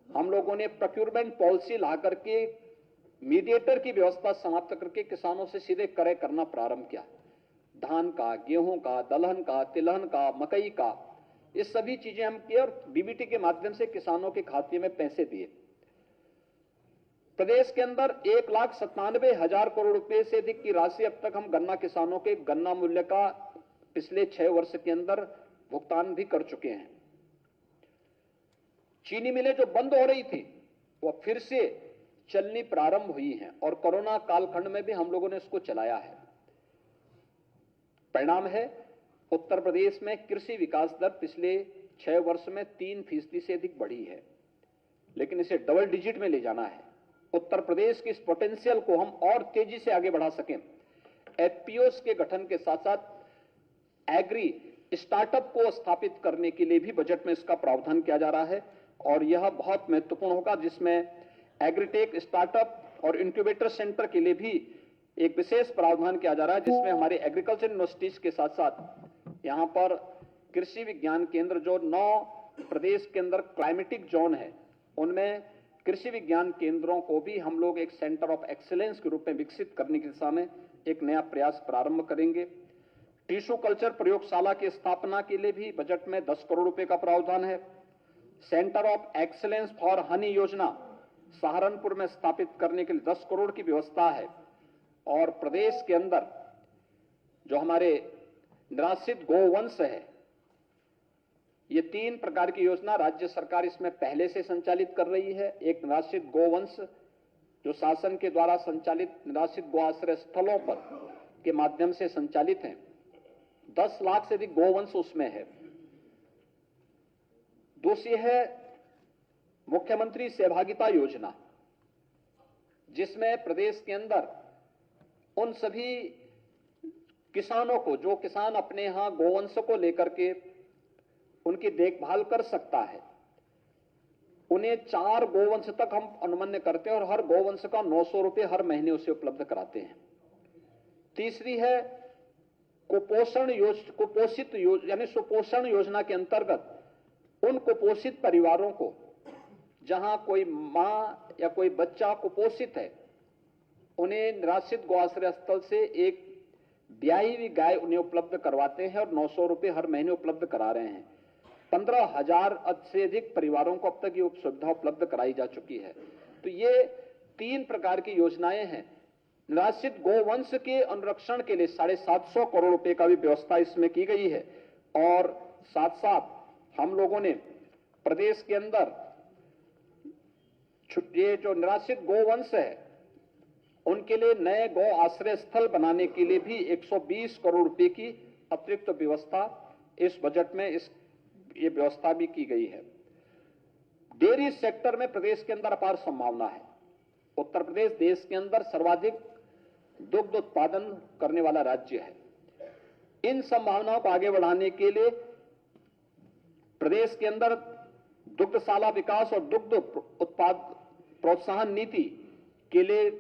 S1: हम लोगों ने प्रोक्योरमेंट पॉलिसी ला करके मीडिएटर की व्यवस्था समाप्त करके किसानों से सीधे क्रय करना प्रारंभ किया। धान का, गेहूं का, दलहन का, तिलहन का, मकई का, ये सभी चीजें हम किए और डीबीटी के माध्यम से किसानों के खाते में पैसे दिए। प्रदेश के अंदर 1,97,000 करोड़ रुपए से अधिक की राशि अब तक हम गन्ना किसानों के गन्ना मूल्य का पिछले 6 वर्ष के अंदर भुगतान भी कर चुके हैं। चीनी मिलें जो बंद हो रही थी वो फिर से चलनी प्रारंभ हुई हैं और कोरोना कालखंड में भी हम लोगों ने इसको चलाया है। परिणाम है उत्तर प्रदेश में कृषि विकास दर पिछले 6 वर्ष में 3% से अधिक बढ़ी है, लेकिन इसे डबल डिजिट में ले जाना है। उत्तर प्रदेश की इस पोटेंशियल को हम और तेजी से आगे बढ़ा सकें। एफपीओस के गठन के साथ साथ एग्री स्टार्टअप को स्थापित करने के लिए भी बजट में इसका प्रावधान किया जा रहा है और यह बहुत महत्वपूर्ण होगा, जिसमें एग्रीटेक स्टार्टअप और इंक्यूबेटर सेंटर के लिए भी एक विशेष प्रावधान किया जा रहा है, जिसमें हमारे एग्रीकल्चर यूनिवर्सिटीज के साथ साथ यहां पर कृषि विज्ञान केंद्र जो 9 प्रदेश के अंदर क्लाइमेटिक जोन है, उनमें कृषि विज्ञान केंद्रों को भी हम लोग एक सेंटर ऑफ एक्सीलेंस के रूप में विकसित करने की दिशा में एक नया प्रयास प्रारंभ करेंगे। टिश्यू कल्चर प्रयोगशाला की स्थापना के लिए भी बजट में 10 करोड़ रुपए का प्रावधान है। Centre of excellence for Honey योजना सहारनपुर में स्थापित करने के लिए 10 करोड़ की व्यवस्था है। और प्रदेश के अंदर जो हमारे निराश्रित गोवंश है, ये 3 प्रकार की योजना राज्य सरकार इसमें पहले से संचालित कर रही है। एक निराश्रित गोवंश जो शासन के द्वारा संचालित निराश्रित गो आश्रय स्थलों पर के माध्यम से संचालित है, 10 लाख से अधिक गोवंश उसमें है। दूसरी है मुख्यमंत्री सहभागिता योजना, जिसमें प्रदेश के अंदर उन सभी किसानों को जो किसान अपने यहां गोवंश को लेकर के उनकी देखभाल कर सकता है, उन्हें 4 गोवंश तक हम अनुमन्य करते हैं और हर गोवंश का 900 रुपए हर महीने उसे उपलब्ध कराते हैं। तीसरी है कुपोषित यानी सुपोषण योजना के अंतर्गत उन कुपोषित परिवारों को जहां कोई मां या कोई बच्चा कुपोषित है, उन्हें निराश्रित गो आश्रय स्थल से एक ब्याही हुई गाय उन्हें उपलब्ध करवाते हैं और 900 रुपए हर महीने उपलब्ध करा रहे हैं। 15,000 से अधिक परिवारों को अब तक ये सुविधा उपलब्ध कराई जा चुकी है। तो ये 3 प्रकार की योजनाएं हैं। निराश्रित गोवंश के अनुरक्षण के लिए 750 करोड़ रुपए का भी व्यवस्था इसमें की गई है। और साथ साथ हम लोगों ने प्रदेश के अंदर ये जो निराश्रित गोवंश है उनके लिए नए गौ आश्रय स्थल बनाने के लिए भी 120 करोड़ रुपए की अतिरिक्त व्यवस्था इस बजट में ये व्यवस्था भी की गई है। डेयरी सेक्टर में प्रदेश के अंदर अपार संभावना है। उत्तर प्रदेश देश के अंदर सर्वाधिक दुग्ध उत्पादन करने वाला राज्य है। इन संभावनाओं को आगे बढ़ाने के लिए प्रदेश के अंदर दुग्धशाला विकास और दुग्ध उत्पाद प्रोत्साहन नीति के लिए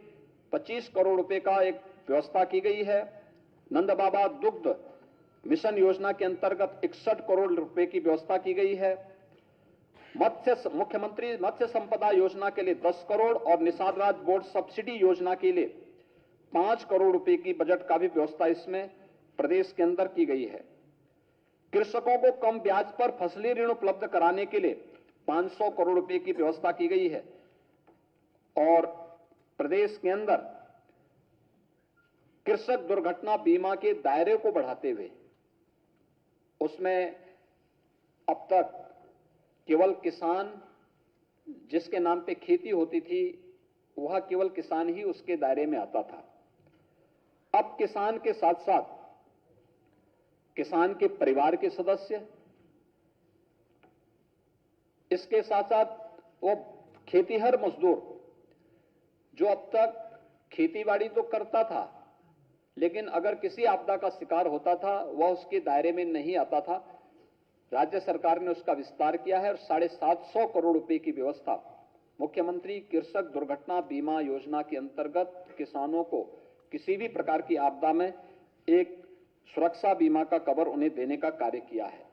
S1: 25 करोड़ रुपए का एक व्यवस्था की गई है। नंद बाबा दुग्ध मिशन योजना के अंतर्गत 61 करोड़ रुपए की व्यवस्था की गई है। मुख्यमंत्री मत्स्य संपदा योजना के लिए 10 करोड़ और निषाद राज बोर्ड सब्सिडी योजना के लिए 5 करोड़ रुपए की बजट का भी व्यवस्था इसमें प्रदेश के अंदर की गई है। कृषकों को कम ब्याज पर फसली ऋण उपलब्ध कराने के लिए 500 करोड़ रुपए की व्यवस्था की गई है। और प्रदेश के अंदर कृषक दुर्घटना बीमा के दायरे को बढ़ाते हुए उसमें अब तक केवल किसान जिसके नाम पे खेती होती थी वह केवल किसान ही उसके दायरे में आता था। अब किसान के साथ साथ किसान के परिवार के सदस्य, इसके साथ साथ वो खेतीहर मजदूर जो अब तक खेतीबाड़ी तो करता था लेकिन अगर किसी आपदा का शिकार होता था वह उसके दायरे में नहीं आता था। राज्य सरकार ने उसका विस्तार किया है और 750 करोड़ रुपए की व्यवस्था मुख्यमंत्री कृषक दुर्घटना बीमा योजना के अंतर्गत किसानों को किसी भी प्रकार की आपदा में एक सुरक्षा बीमा का कवर उन्हें देने का कार्य किया है।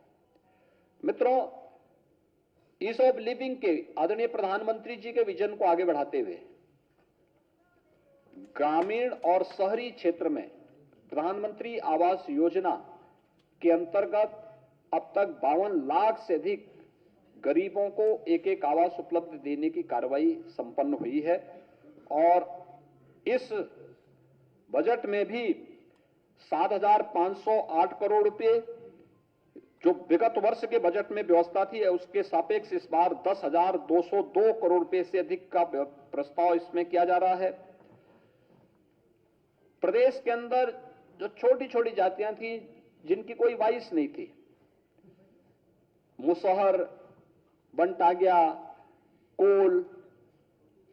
S1: मित्रों, ईज ऑफ लिविंग के आदरणीय प्रधानमंत्री जी के विजन को आगे बढ़ाते हुए ग्रामीण और शहरी क्षेत्र में प्रधानमंत्री आवास योजना के अंतर्गत अब तक 52 लाख से अधिक गरीबों को एक एक आवास उपलब्ध देने की कार्रवाई संपन्न हुई है और इस बजट में भी 7,508 करोड़ रुपए जो विगत वर्ष के बजट में व्यवस्था थी उसके सापेक्ष इस बार 10,202 करोड़ रुपए से अधिक का प्रस्ताव इसमें किया जा रहा है। प्रदेश के अंदर जो छोटी छोटी जातियां थी जिनकी कोई वाइस नहीं थी, मुसहर, बनटागिया, कोल,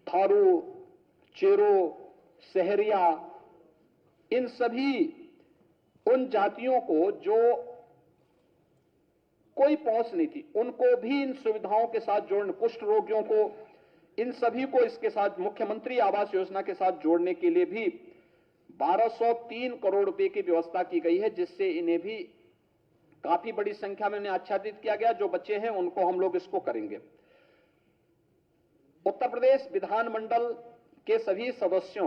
S1: थारू, चेरो, सहरिया, इन सभी उन जातियों को जो कोई पहुंच नहीं थी उनको भी इन सुविधाओं के साथ जोड़ने, कुष्ठ रोगियों को, इन सभी को इसके साथ मुख्यमंत्री आवास योजना के साथ जोड़ने के लिए भी 1203 करोड़ रुपए की व्यवस्था की गई है, जिससे इन्हें भी काफी बड़ी संख्या में आच्छादित किया गया। जो बच्चे हैं उनको हम लोग इसको करेंगे। उत्तर प्रदेश विधानमंडल के सभी सदस्यों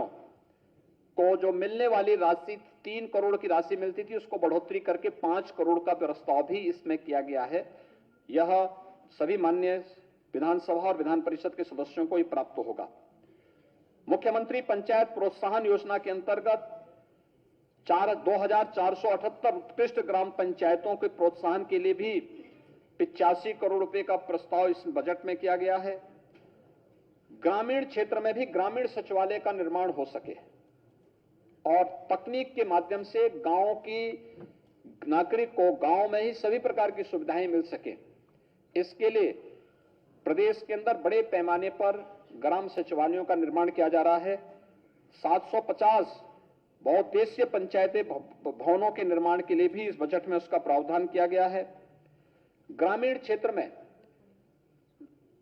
S1: को जो मिलने वाली राशि 3 करोड़ की राशि मिलती थी उसको बढ़ोतरी करके 5 करोड़ का प्रस्ताव भी इसमें किया गया है। यह सभी माननीय विधानसभा और विधान परिषद के सदस्यों को ही प्राप्त होगा। मुख्यमंत्री पंचायत प्रोत्साहन योजना के अंतर्गत 2,478 उत्कृष्ट ग्राम पंचायतों के प्रोत्साहन के लिए भी 85 करोड़ रुपए का प्रस्ताव इस बजट में किया गया है। ग्रामीण क्षेत्र में भी ग्रामीण सचिवालय का निर्माण हो सके और तकनीक के माध्यम से गांव की नागरिक को गांव में ही सभी प्रकार की सुविधाएं मिल सके, इसके लिए प्रदेश के अंदर बड़े पैमाने पर ग्राम सचिवालयों का निर्माण किया जा रहा है। 750 बहुउद्देशीय पंचायती भवनों के निर्माण के लिए भी इस बजट में उसका प्रावधान किया गया है। ग्रामीण क्षेत्र में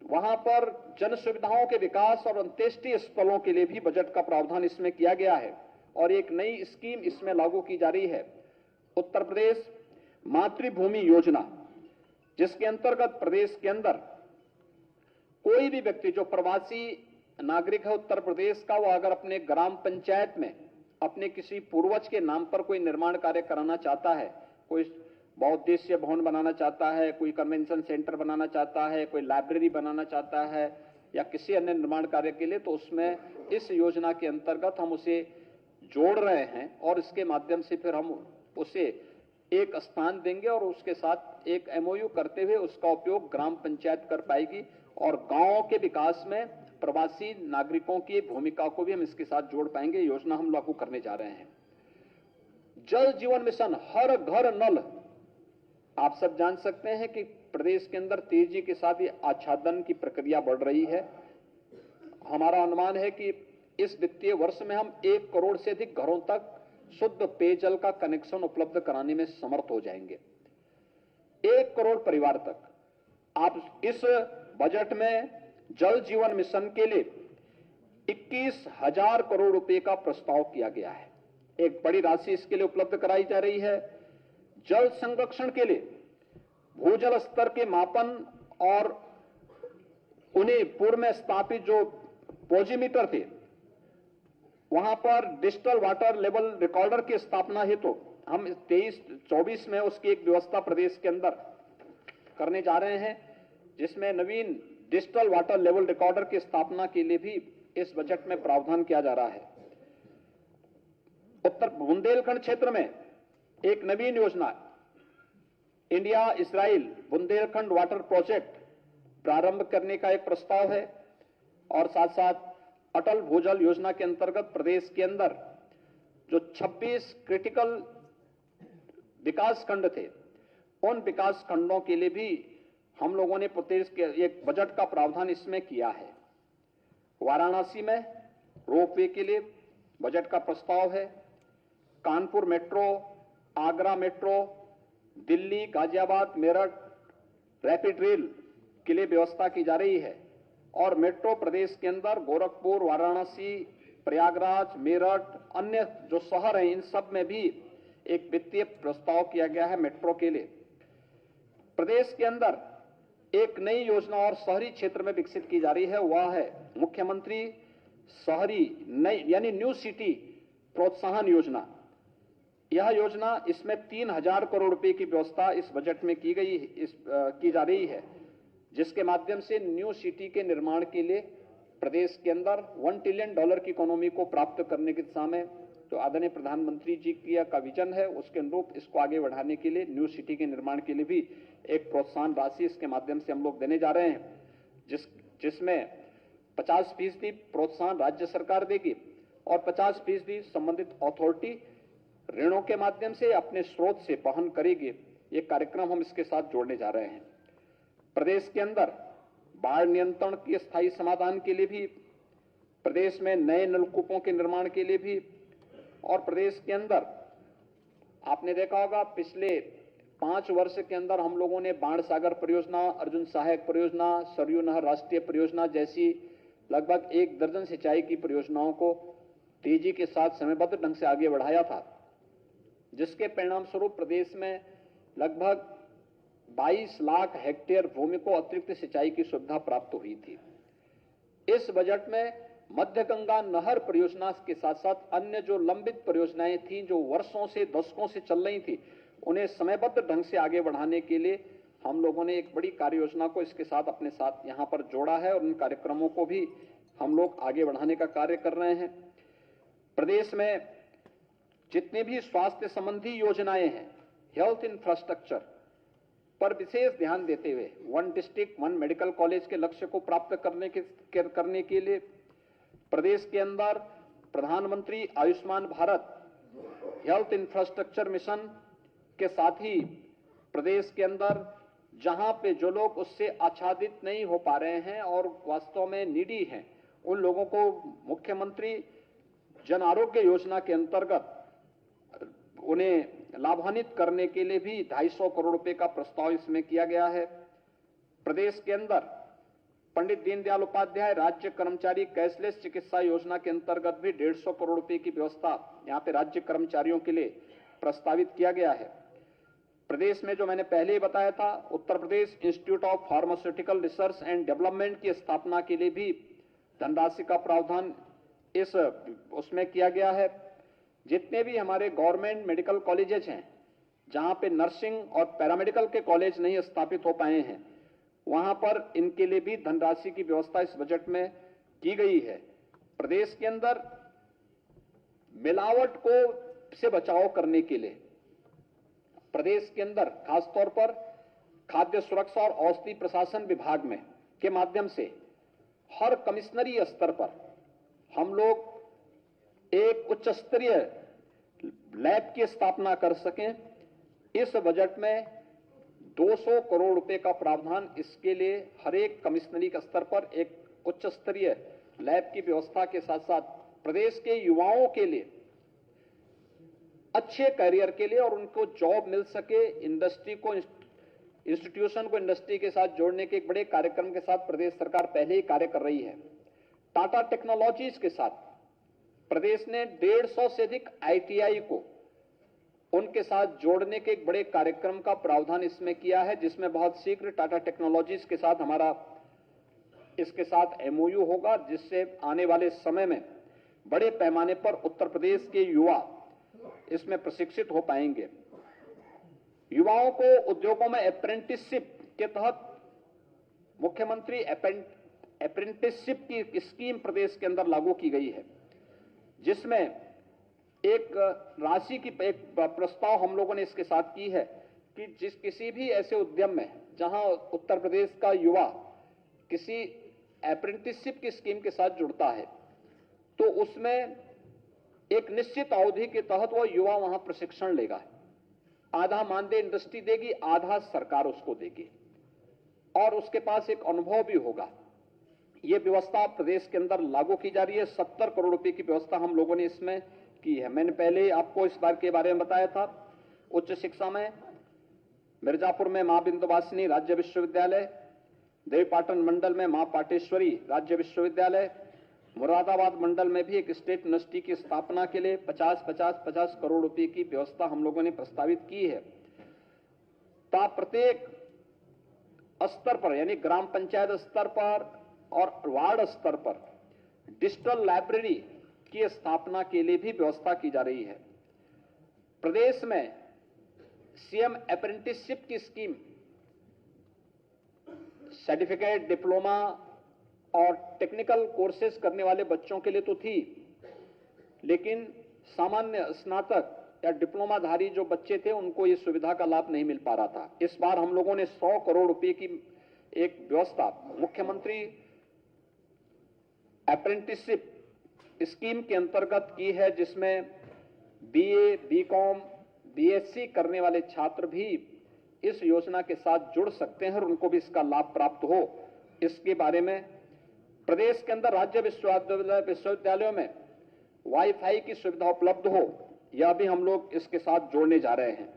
S1: वहां पर जन सुविधाओं के विकास और अंत्येष्टि स्थलों के लिए भी बजट का प्रावधान इसमें किया गया है और एक नई स्कीम इसमें लागू की जा रही है, उत्तर प्रदेश मातृभूमि योजना, जिसके अंतर्गत प्रदेश के अंदर कोई भी व्यक्ति जो प्रवासी नागरिक है उत्तर प्रदेश का, वह अगर अपने ग्राम पंचायत में अपने किसी पूर्वज के नाम पर कोई निर्माण कार्य कराना चाहता है, कोई बहुउद्देशीय भवन बनाना चाहता है, कोई कन्वेंशन सेंटर बनाना चाहता है, कोई लाइब्रेरी बनाना चाहता है या किसी अन्य निर्माण कार्य के लिए, तो उसमें इस योजना के अंतर्गत हम उसे जोड़ रहे हैं और इसके माध्यम से फिर हम उसे एक स्थान देंगे और उसके साथ एक एमओयू करते हुए उसका उपयोग ग्राम पंचायत कर पाएगी और गांवों के विकास में प्रवासी नागरिकों की भूमिका को भी हम इसके साथ जोड़ पाएंगे। योजना हम लागू करने जा रहे हैं। जल जीवन मिशन, हर घर नल, आप सब जान सकते हैं कि प्रदेश के अंदर तेजी के साथ ये आच्छादन की प्रक्रिया बढ़ रही है। हमारा अनुमान है कि इस वित्तीय वर्ष में हम 1 करोड़ से अधिक घरों तक शुद्ध पेयजल का कनेक्शन उपलब्ध कराने में समर्थ हो जाएंगे। 1 करोड़ परिवार तक। आप इस बजट में जल जीवन मिशन के लिए 21,000 करोड़ रुपए का प्रस्ताव किया गया है। एक बड़ी राशि इसके लिए उपलब्ध कराई जा रही है। जल संरक्षण के लिए भूजल स्तर के मापन और उन्हें पूर्व में स्थापित जो पोजीमीटर थे, वहां पर डिजिटल वाटर लेवल रिकॉर्डर की स्थापना हेतु हम 23-24 में उसकी एक व्यवस्था प्रदेश के अंदर करने जा रहे हैं, जिसमें नवीन डिजिटल वाटर लेवल रिकॉर्डर की स्थापना के लिए भी इस बजट में प्रावधान किया जा रहा है। उत्तर बुंदेलखंड क्षेत्र में एक नवीन योजना India Israel Bundelkhand water project प्रारंभ करने का एक प्रस्ताव है और साथ साथ अटल भूजल योजना के अंतर्गत प्रदेश के अंदर जो 26 क्रिटिकल विकास खंड थे, उन विकास खंडों के लिए भी हम लोगों ने प्रदेश के एक बजट का प्रावधान इसमें किया है। वाराणसी में रोपवे के लिए बजट का प्रस्ताव है। Kanpur metro, Agra metro, Delhi, Ghaziabad, Meerut rapid rail के लिए व्यवस्था की जा रही है और मेट्रो प्रदेश के अंदर गोरखपुर, वाराणसी, प्रयागराज, मेरठ, अन्य जो शहर हैं, इन सब में भी एक वित्तीय प्रस्ताव किया गया है मेट्रो के लिए। प्रदेश के अंदर एक नई योजना और शहरी क्षेत्र में विकसित की जा रही है, वह है मुख्यमंत्री शहरी नई यानी न्यू सिटी प्रोत्साहन योजना। यह योजना, इसमें 3000 करोड़ रुपए की व्यवस्था इस बजट में की जा रही है, जिसके माध्यम से न्यू सिटी के निर्माण के लिए प्रदेश के अंदर $1 ट्रिलियन की इकोनॉमी को प्राप्त करने की दिशा में जो आदरणीय प्रधानमंत्री जी का विजन है, उसके अनुरूप इसको आगे बढ़ाने के लिए न्यू सिटी के निर्माण के लिए भी एक प्रोत्साहन राशि इसके माध्यम से हम लोग देने जा रहे हैं, जिसमें 50% प्रोत्साहन राज्य सरकार देगी और 50% संबंधित अथॉरिटी ऋणों के माध्यम से अपने स्रोत से वहन करेगी। ये कार्यक्रम हम इसके साथ जोड़ने जा रहे हैं। प्रदेश के अंदर बाढ़ नियंत्रण के स्थायी समाधान के लिए भी, प्रदेश में नए नलकूपों के निर्माण के लिए भी, और प्रदेश के अंदर आपने देखा होगा पिछले 5 वर्ष के अंदर हम लोगों ने बाण सागर परियोजना, अर्जुन सहायक परियोजना, सरयू नहर राष्ट्रीय परियोजना जैसी लगभग 1 दर्जन सिंचाई की परियोजनाओं को तेजी के साथ समयबद्ध ढंग से आगे बढ़ाया था, जिसके परिणाम स्वरूप प्रदेश में लगभग 22 लाख हेक्टेयर भूमि को अतिरिक्त सिंचाई की सुविधा प्राप्त हुई थी। इस बजट में मध्य गंगा नहर परियोजना के साथ साथ अन्य जो लंबित परियोजनाएं थी, जो वर्षों से दशकों से चल रही थी, उन्हें समयबद्ध ढंग से आगे बढ़ाने के लिए हम लोगों ने एक बड़ी कार्य योजना को इसके साथ अपने साथ यहां पर जोड़ा है और उन कार्यक्रमों को भी हम लोग आगे बढ़ाने का कार्य कर रहे हैं। प्रदेश में जितनी भी स्वास्थ्य संबंधी योजनाएं हैं, हेल्थ इंफ्रास्ट्रक्चर पर विशेष ध्यान देते हुए 1 डिस्ट्रिक्ट 1 मेडिकल कॉलेज के लक्ष्य को प्राप्त करने के लिए प्रदेश के अंदर प्रधानमंत्री Ayushman Bharat health infrastructure mission के साथ ही प्रदेश के अंदर जहां पे जो लोग उससे आच्छादित नहीं हो पा रहे हैं और वास्तव में नीडी हैं, उन लोगों को मुख्यमंत्री जन आरोग्य योजना के अंतर्गत उन्हें लाभान्वित करने के लिए भी 250 करोड़ रुपए का प्रस्ताव इसमें किया गया है। प्रदेश के अंदर पंडित दीनदयाल उपाध्याय राज्य कर्मचारी कैशलेस चिकित्सा योजना के अंतर्गत भी 150 करोड़ रुपए की व्यवस्था यहां पे राज्य कर्मचारियों के लिए प्रस्तावित किया गया है। प्रदेश में जो मैंने पहले ही बताया था, Uttar Pradesh institute of pharmaceutical research and development की स्थापना के लिए भी धनराशि का प्रावधान उसमें किया गया है। जितने भी हमारे गवर्नमेंट मेडिकल कॉलेजेस हैं, जहां पे नर्सिंग और पैरामेडिकल के कॉलेज नहीं स्थापित हो पाए हैं, वहां पर इनके लिए भी धनराशि की व्यवस्था इस बजट में की गई है। प्रदेश के अंदर मिलावट को से बचाव करने के लिए प्रदेश के अंदर खासतौर पर खाद्य सुरक्षा और औषधि प्रशासन विभाग में के माध्यम से हर कमिश्नरी स्तर पर हम लोग एक उच्च स्तरीय लैब की स्थापना कर सकें। इस बजट में 200 करोड़ रुपए का प्रावधान इसके लिए हर एक कमिश्नरी के स्तर पर एक उच्च स्तरीय लैब की व्यवस्था के साथ साथ प्रदेश के युवाओं के लिए अच्छे करियर के लिए और उनको जॉब मिल सके, इंडस्ट्री को इंस्टीट्यूशन को इंडस्ट्री के साथ जोड़ने के एक बड़े कार्यक्रम के साथ प्रदेश सरकार पहले ही कार्य कर रही है। टाटा टेक्नोलॉजीज के साथ प्रदेश ने 150 से अधिक आईटीआई को उनके साथ जोड़ने के एक बड़े कार्यक्रम का प्रावधान इसमें किया है, जिसमें बहुत शीघ्र टाटा टेक्नोलॉजीज के साथ हमारा इसके साथ एमओयू होगा, जिससे आने वाले समय में बड़े पैमाने पर उत्तर प्रदेश के युवा इसमें प्रशिक्षित हो पाएंगे। युवाओं को उद्योगों में अप्रेंटिसशिप के तहत मुख्यमंत्री अप्रेंटिसशिप की स्कीम प्रदेश के अंदर लागू की गई है, जिसमें एक राशि की एक प्रस्ताव हम लोगों ने इसके साथ की है कि किसी भी ऐसे उद्यम में जहां उत्तर प्रदेश का युवा किसी अप्रेंटिसशिप की स्कीम के साथ जुड़ता है तो उसमें एक निश्चित अवधि के तहत वो युवा वहां प्रशिक्षण लेगा। आधा मानदेय इंडस्ट्री देगी, आधा सरकार उसको देगी और उसके पास एक अनुभव भी होगा। ये व्यवस्था प्रदेश के अंदर लागू की जा रही है। 70 करोड़ रुपए की व्यवस्था हम लोगों ने इसमें की है। मैंने पहले आपको इस बार के बारे में बताया था। उच्च शिक्षा में मिर्जापुर में मां बिंदुवासिनी राज्य विश्वविद्यालय, देवीपाटन मंडल में मां पाटेश्वरी राज्य विश्वविद्यालय, मुरादाबाद मंडल में भी एक स्टेट यूनिवर्सिटी की स्थापना के लिए 50 करोड़ रुपए की व्यवस्था हम लोगों ने प्रस्तावित की है। प्रत्येक स्तर पर यानी ग्राम पंचायत स्तर पर और वार्ड स्तर पर डिजिटल लाइब्रेरी की स्थापना के लिए भी व्यवस्था की जा रही है। प्रदेश में सीएम अप्रेंटिसशिप की स्कीम सर्टिफिकेट, डिप्लोमा और टेक्निकल कोर्सेज करने वाले बच्चों के लिए तो थी, लेकिन सामान्य स्नातक या डिप्लोमाधारी जो बच्चे थे उनको ये सुविधा का लाभ नहीं मिल पा रहा था। इस बार हम लोगों ने 100 करोड़ रुपए की एक व्यवस्था मुख्यमंत्री अप्रेंटिसशिप स्कीम के अंतर्गत की है, जिसमें बीए, बीकॉम, बीएससी करने वाले छात्र भी इस योजना के साथ जुड़ सकते हैं और उनको भी इसका लाभ प्राप्त हो। इसके बारे में प्रदेश के अंदर राज्य विश्वविद्यालयों में वाईफाई की सुविधा उपलब्ध हो, यह भी हम लोग इसके साथ जोड़ने जा रहे हैं।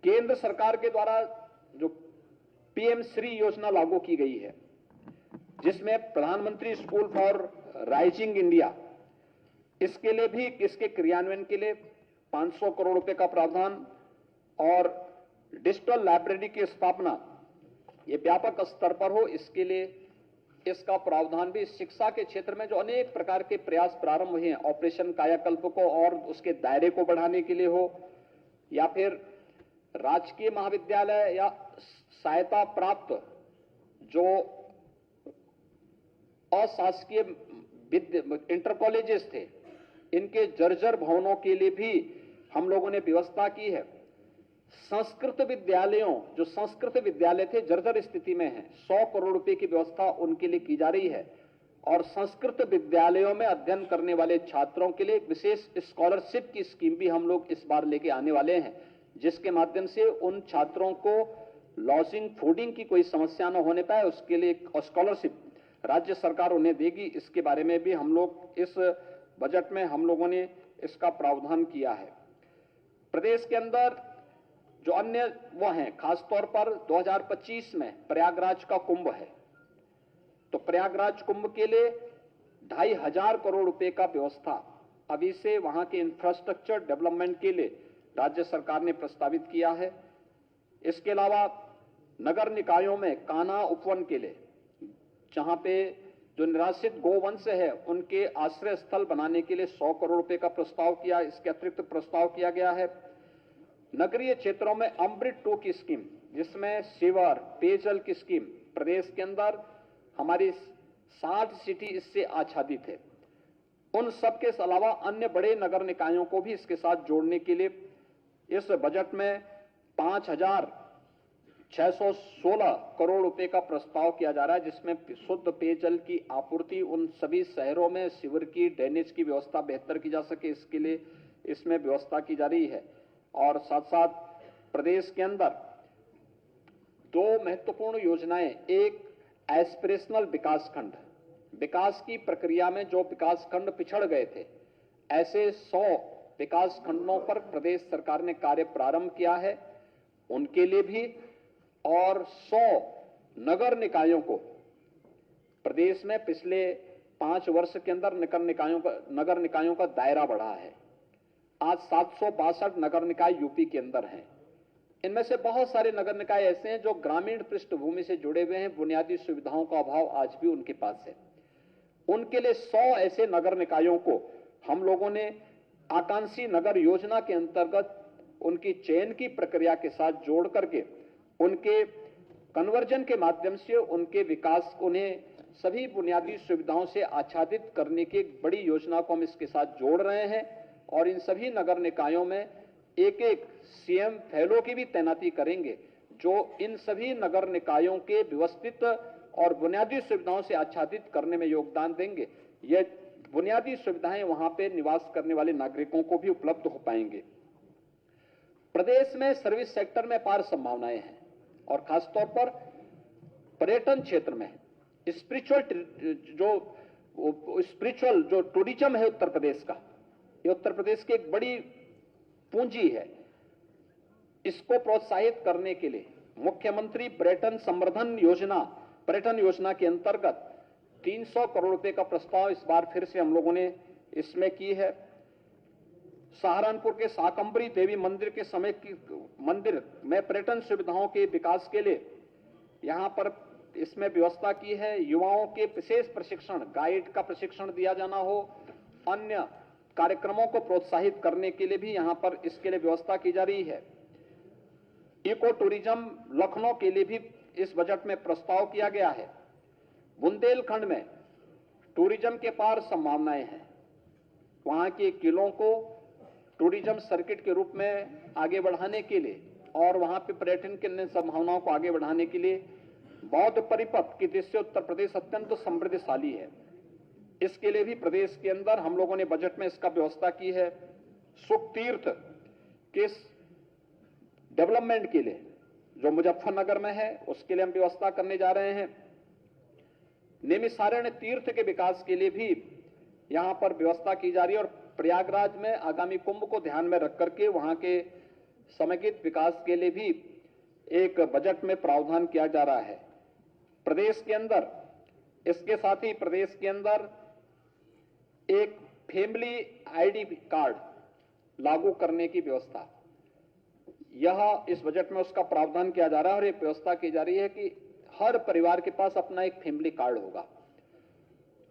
S1: केंद्र सरकार के द्वारा जो पीएम श्री योजना लागू की गई है, जिसमें प्रधानमंत्री स्कूल फॉर राइजिंग इंडिया, इसके लिए भी, इसके क्रियान्वयन के लिए 500 करोड़ रुपए का प्रावधान और डिजिटल लाइब्रेरी की स्थापना ये व्यापक स्तर पर हो, इसके लिए इसका प्रावधान भी। शिक्षा के क्षेत्र में जो अनेक प्रकार के प्रयास प्रारंभ हुए हैं, ऑपरेशन कायाकल्प को और उसके दायरे को बढ़ाने के लिए हो, या फिर राजकीय महाविद्यालय या सहायता प्राप्त जो अशासकीय इंटर कॉलेजेस थे, इनके जर्जर भवनों के लिए भी हम लोगों ने व्यवस्था की है। संस्कृत विद्यालयों, जो संस्कृत विद्यालय थे जर्जर स्थिति में हैं, 100 करोड़ रुपए की व्यवस्था उनके लिए की जा रही है और संस्कृत विद्यालयों में अध्ययन करने वाले छात्रों के लिए एक विशेष स्कॉलरशिप की स्कीम भी हम लोग इस बार लेके आने वाले हैं, जिसके माध्यम से उन छात्रों को लॉजिंग, फूडिंग की कोई समस्या न होने पाए, उसके लिए स्कॉलरशिप राज्य सरकार उन्हें देगी। इसके बारे में भी हम लोग इस बजट में हम लोगों ने इसका प्रावधान किया है। प्रदेश के अंदर जो अन्य वो हैं, खासतौर पर 2025 में प्रयागराज का कुंभ है, तो प्रयागराज कुंभ के लिए 2,500 करोड़ रुपए का व्यवस्था अभी से वहां के इंफ्रास्ट्रक्चर डेवलपमेंट के लिए राज्य सरकार ने प्रस्तावित किया है। इसके अलावा नगर निकायों में कान्हा उपवन के लिए, जहां पे जो निराश्रित गोवंश है उनके आश्रय स्थल बनाने के लिए 100 करोड़ रुपए का प्रस्ताव किया। इसके अतिरिक्त प्रस्ताव किया गया है नगरीय क्षेत्रों में अमृत 2 की स्कीम, जिसमें सीवर, पेयजल की स्कीम। प्रदेश के अंदर हमारी 60 सिटी इससे आच्छादित है। उन सब के अलावा अन्य बड़े नगर निकायों को भी इसके साथ जोड़ने के लिए इस बजट में 5,616 करोड़ रुपए का प्रस्ताव किया जा रहा है, जिसमें शुद्ध पेयजल की आपूर्ति उन सभी शहरों में सीवर की, ड्रेनेज की व्यवस्था बेहतर की जा सके, इसके लिए इसमें व्यवस्था की जा रही है। और साथ साथ प्रदेश के अंदर 2 महत्वपूर्ण योजनाएं, एक एस्पिरेशनल विकास खंड, विकास की प्रक्रिया में जो विकास खंड पिछड़ गए थे, ऐसे 100 विकास खंडों पर प्रदेश सरकार ने कार्य प्रारंभ किया है, उनके लिए भी, और 100 नगर निकायों को प्रदेश में पिछले 5 वर्ष के अंदर नगर निकायों का दायरा बढ़ा है। आज 762 नगर निकाय यूपी के अंदर हैं। इनमें से बहुत सारे नगर निकाय ऐसे हैं जो ग्रामीण पृष्ठभूमि से जुड़े हुए हैं, बुनियादी सुविधाओं का अभाव आज भी उनके पास है। उनके लिए 100 ऐसे नगर निकायों को हम लोगों ने आकांक्षी नगर योजना के अंतर्गत उनकी चयन की प्रक्रिया के साथ जोड़ करके उनके कन्वर्जन के माध्यम से उनके विकास, उन्हें सभी बुनियादी सुविधाओं से आच्छादित करने की एक बड़ी योजना को हम इसके साथ जोड़ रहे हैं। और इन सभी नगर निकायों में एक-एक सीएम फेलो की भी तैनाती करेंगे, जो इन सभी नगर निकायों के व्यवस्थित और बुनियादी सुविधाओं से आच्छादित करने में योगदान देंगे। ये बुनियादी सुविधाएं वहां पे निवास करने वाले नागरिकों को भी उपलब्ध हो पाएंगे। प्रदेश में सर्विस सेक्टर में अपार संभावनाएं हैं और खासतौर पर पर्यटन क्षेत्र में स्पिरिचुअल जो टूरिज्म है उत्तर प्रदेश का, ये उत्तर प्रदेश की एक बड़ी पूंजी है। इसको प्रोत्साहित करने के लिए मुख्यमंत्री पर्यटन संवर्धन योजना, पर्यटन योजना के अंतर्गत 300 करोड़ रुपए का प्रस्ताव इस बार फिर से हम लोगों ने इसमें की है। सहारनपुर के शाकंभरी देवी मंदिर के समय की मंदिर में पर्यटन सुविधाओं के विकास के लिए यहां पर इसमें व्यवस्था की है। युवाओं के विशेष प्रशिक्षण, गाइड का प्रशिक्षण दिया जाना हो, अन्य कार्यक्रमों को प्रोत्साहित करने के लिए भी यहां पर इसके लिए व्यवस्था की जा रही है। इको टूरिज्म लखनऊ के लिए भी इस बजट में प्रस्ताव किया गया है। बुंदेलखंड में टूरिज्म के पार संभावनाएं हैं। वहां के किलों को टूरिज्म सर्किट के रूप में आगे बढ़ाने के लिए और वहां पे पर्यटन की संभावनाओं को आगे बढ़ाने के लिए बौद्ध परिपथ की दृष्टि से उत्तर प्रदेश अत्यंत समृद्धशाली है। इसके लिए भी प्रदेश के अंदर हम लोगों ने बजट में इसका व्यवस्था की है। सुख तीर्थ के डेवलपमेंट के लिए जो मुजफ्फरनगर में है उसके लिए हम व्यवस्था करने जा रहे हैं। नैमिषारण्य तीर्थ के विकास के लिए भी यहां पर व्यवस्था की जा रही है और प्रयागराज में आगामी कुंभ को ध्यान में रख करके वहां के समेकित विकास के लिए भी एक बजट में प्रावधान किया जा रहा है। प्रदेश के अंदर इसके साथ ही प्रदेश के अंदर एक फैमिली आईडी कार्ड लागू करने की व्यवस्था, यह इस बजट में उसका प्रावधान किया जा रहा है और एक व्यवस्था की जा रही है कि हर परिवार के पास अपना एक फैमिली कार्ड होगा।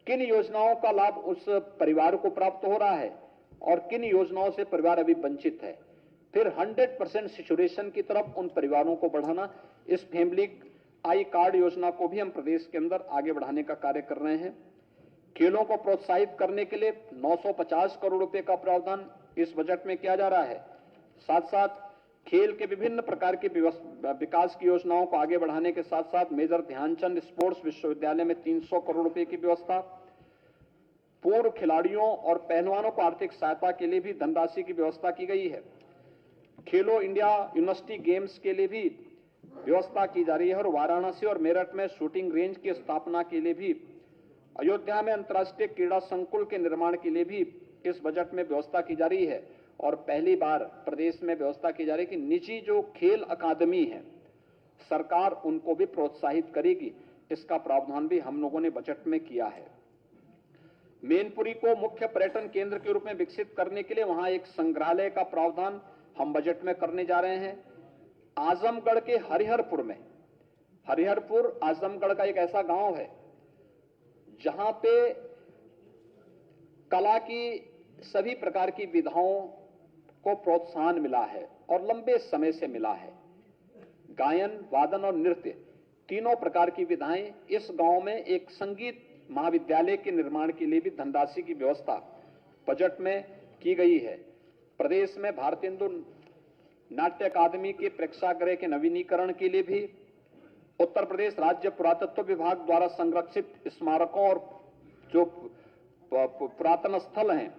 S1: किन योजनाओं का लाभ उस परिवार को प्राप्त हो रहा है और किन योजनाओं से परिवार अभी वंचित है, फिर 100% सिचुएशन की तरफ उन परिवारों को बढ़ाना, इस फैमिली आई कार्ड योजना को भी हम प्रदेश के अंदर आगे बढ़ाने का कार्य कर रहे हैं। खेलों को प्रोत्साहित करने के लिए 950 करोड़ रुपए का प्रावधान इस बजट में किया जा रहा है। साथ साथ खेल के विभिन्न प्रकार के विकास की योजनाओं को आगे बढ़ाने के साथ साथ मेजर ध्यानचंद स्पोर्ट्स विश्वविद्यालय में 300 करोड़ रुपए की व्यवस्था, पूर्व खिलाड़ियों और पहलवानों को आर्थिक सहायता के लिए भी धनराशि की व्यवस्था की गई है। खेलो इंडिया यूनिवर्सिटी गेम्स के लिए भी व्यवस्था की जा रही है और वाराणसी और मेरठ में शूटिंग रेंज की स्थापना के लिए भी, अयोध्या में अंतर्राष्ट्रीय क्रीड़ा संकुल के निर्माण के लिए भी इस बजट में व्यवस्था की जा रही है। और पहली बार प्रदेश में व्यवस्था की जा रही है कि निजी जो खेल अकादमी है सरकार उनको भी प्रोत्साहित करेगी। इसका प्रावधान भी हम लोगों ने बजट में किया है। मैनपुरी को मुख्य पर्यटन केंद्र के रूप में विकसित करने के लिए वहां एक संग्रहालय का प्रावधान हम बजट में करने जा रहे हैं। आजमगढ़ के हरिहरपुर में, हरिहरपुर आजमगढ़ का एक ऐसा गांव है जहां पे कला की सभी प्रकार की विधाओं को प्रोत्साहन मिला है और लंबे समय से मिला है। गायन, वादन और नृत्य तीनों प्रकार की विधाएं, इस गांव में एक संगीत महाविद्यालय के निर्माण के लिए भी धनराशि की व्यवस्था बजट में की गई है। प्रदेश में भारतीय हिंदू नाट्य अकादमी के प्रेक्षागृह के नवीनीकरण के लिए भी उत्तर प्रदेश राज्य पुरातत्व विभाग द्वारा संरक्षित स्मारकों और जो पुरातन स्थल हैं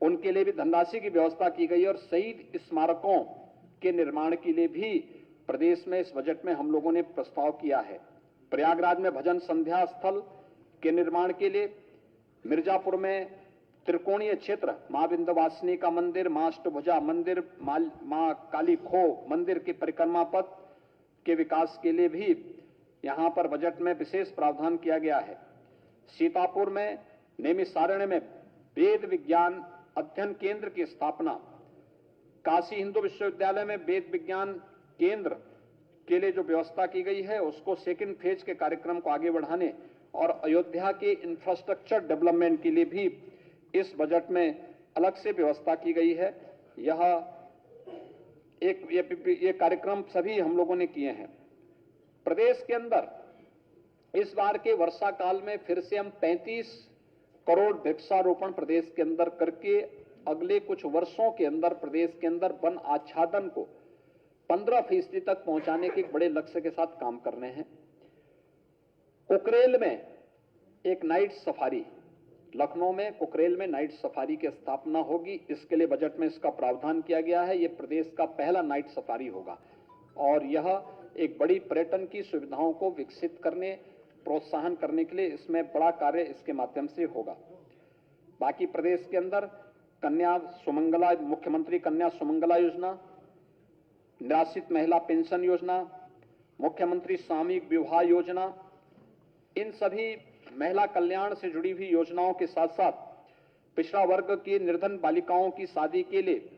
S1: उनके लिए भी धनराशि की व्यवस्था की गई है और शहीद स्मारकों के निर्माण के लिए भी प्रदेश में इस बजट में हम लोगों ने प्रस्ताव किया है। प्रयागराज में भजन संध्या स्थल के निर्माण के लिए, मिर्जापुर में त्रिकोणीय क्षेत्र, मां विंध्यवासिनी का मंदिर, मां अष्टभुजा मंदिर, मां काली खो मंदिर के परिक्रमा पथ के विकास के लिए भी यहां पर बजट में विशेष प्रावधान किया गया है। सीतापुर में नैमिषारण्य में वेद विज्ञान अध्ययन केंद्र की स्थापना, काशी हिंदू विश्वविद्यालय में वेद विज्ञान केंद्र के लिए जो व्यवस्था की गई है उसको सेकंड फेज के कार्यक्रम को आगे बढ़ाने और अयोध्या के इंफ्रास्ट्रक्चर डेवलपमेंट के लिए भी इस बजट में अलग से व्यवस्था की गई है। ये कार्यक्रम सभी हम लोगों ने किए हैं। प्रदेश के अंदर इस बार के वर्षा काल में फिर से हम 35 करोड़ वृक्षारोपण प्रदेश के अंदर करके अगले कुछ वर्षों के अंदर प्रदेश के अंदर वन आच्छादन को 15% तक पहुंचाने के एक बड़े लक्ष्य के साथ काम कर रहे हैं। कुकरेल में एक नाइट सफारी, लखनऊ में कुकरेल में नाइट सफारी की स्थापना होगी। इसके लिए बजट में इसका प्रावधान किया गया है। यह प्रदेश का पहला नाइट सफारी होगा और यह एक बड़ी पर्यटन की सुविधाओं को विकसित करने, प्रोत्साहन करने के लिए इसमें बड़ा कार्य इसके माध्यम से होगा। बाकी प्रदेश के अंदर कन्या सुमंगला, मुख्यमंत्री कन्या सुमंगला योजना, निराश्रित महिला पेंशन योजना, मुख्यमंत्री सामूहिक विवाह योजना, इन सभी महिला कल्याण से जुड़ी हुई योजनाओं के साथ साथ पिछड़ा वर्ग की निर्धन बालिकाओं की शादी के लिए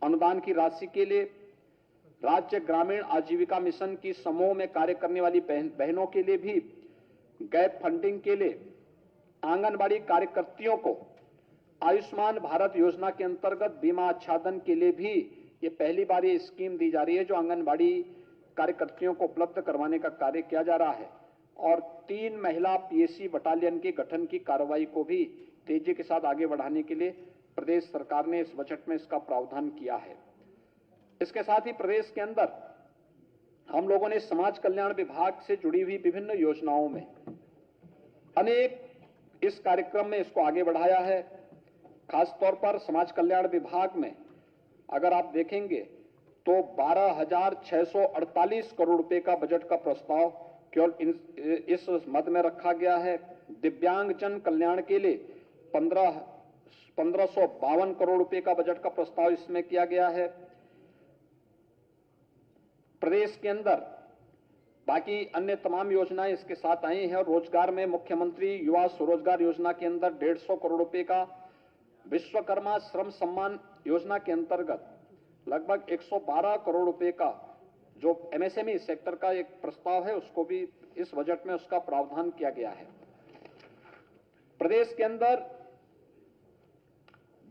S1: अनुदान की राशि के लिए, राज्य ग्रामीण आजीविका मिशन की समूह में कार्य करने वाली बहनों के लिए भी गैप फंडिंग के लिए, आंगनबाड़ी कार्यकर्तियों को आयुष्मान भारत योजना के अंतर्गत बीमा आच्छादन के लिए भी ये पहली बार ये स्कीम दी जा रही है जो आंगनबाड़ी कार्यकर्तियों को उपलब्ध करवाने का कार्य किया जा रहा है। और 3 महिला पीएससी बटालियन के गठन की कार्रवाई को भी तेजी के साथ आगे बढ़ाने के लिए प्रदेश सरकार ने इस बजट में इसका प्रावधान किया है। इसके साथ ही प्रदेश के अंदर हम लोगों ने समाज कल्याण विभाग से जुड़ी हुई विभिन्न योजनाओं में अनेक इस कार्यक्रम में इसको आगे बढ़ाया है। खासतौर पर समाज कल्याण विभाग में अगर आप देखेंगे तो 12,648 करोड़ रुपए का बजट का प्रस्ताव केवल इस मद में रखा गया है। दिव्यांगजन कल्याण के लिए 1552 करोड़ रुपए का बजट का प्रस्ताव इसमें किया गया है। प्रदेश के अंदर बाकी अन्य तमाम योजनाएं इसके साथ आई हैं और रोजगार में मुख्यमंत्री युवा स्वरोजगार योजना के अंदर 150 करोड़ रुपए का, विश्वकर्मा श्रम सम्मान योजना के अंतर्गत लगभग 112 करोड़ रुपए का जो एमएसएमई सेक्टर का एक प्रस्ताव है उसको भी इस बजट में उसका प्रावधान किया गया है। प्रदेश के अंदर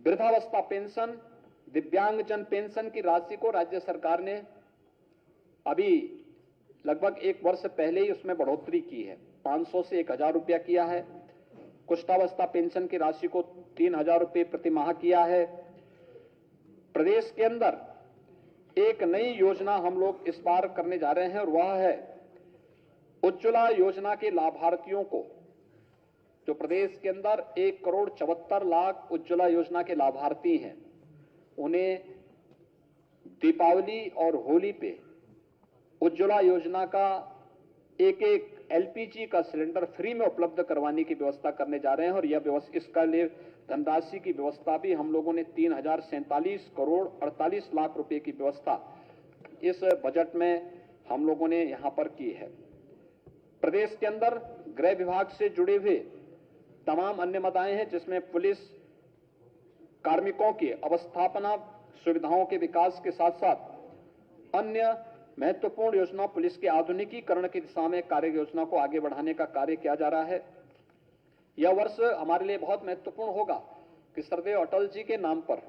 S1: वृद्धावस्था पेंशन, दिव्यांगजन पेंशन की राशि को राज्य सरकार ने अभी लगभग 1 वर्ष पहले ही उसमें बढ़ोतरी की है, 500 से 1000 रुपया किया है। कुष्ठावस्था पेंशन की राशि को 3000 रुपये प्रति माह किया है। प्रदेश के अंदर एक नई योजना हम लोग इस बार करने जा रहे हैं और वह है उज्ज्वला योजना के लाभार्थियों को, जो प्रदेश के अंदर 1,74,00,000 उज्ज्वला योजना के लाभार्थी हैं, उन्हें दीपावली और होली पे उज्ज्वला योजना का एक एलपीजी का सिलेंडर फ्री में उपलब्ध करवाने की व्यवस्था करने जा रहे हैं और यह व्यवस्था, इसका लिए धनराशि की व्यवस्था भी हम लोगों ने 3,047 करोड़ 48 लाख रुपए की व्यवस्था इस बजट में हम लोगों ने यहां पर की है। प्रदेश के अंदर गृह विभाग से जुड़े हुए तमाम अन्य मदाएं हैं जिसमें पुलिस कार्मिकों की अवस्थापना सुविधाओं के विकास के साथ साथ अन्य महत्वपूर्ण योजना पुलिस के आधुनिकीकरण की दिशा में कार्य योजना को आगे बढ़ाने का कार्य किया जा रहा है। यह वर्ष हमारे लिए बहुत महत्वपूर्ण होगा कि सरदेव अटल जी के नाम पर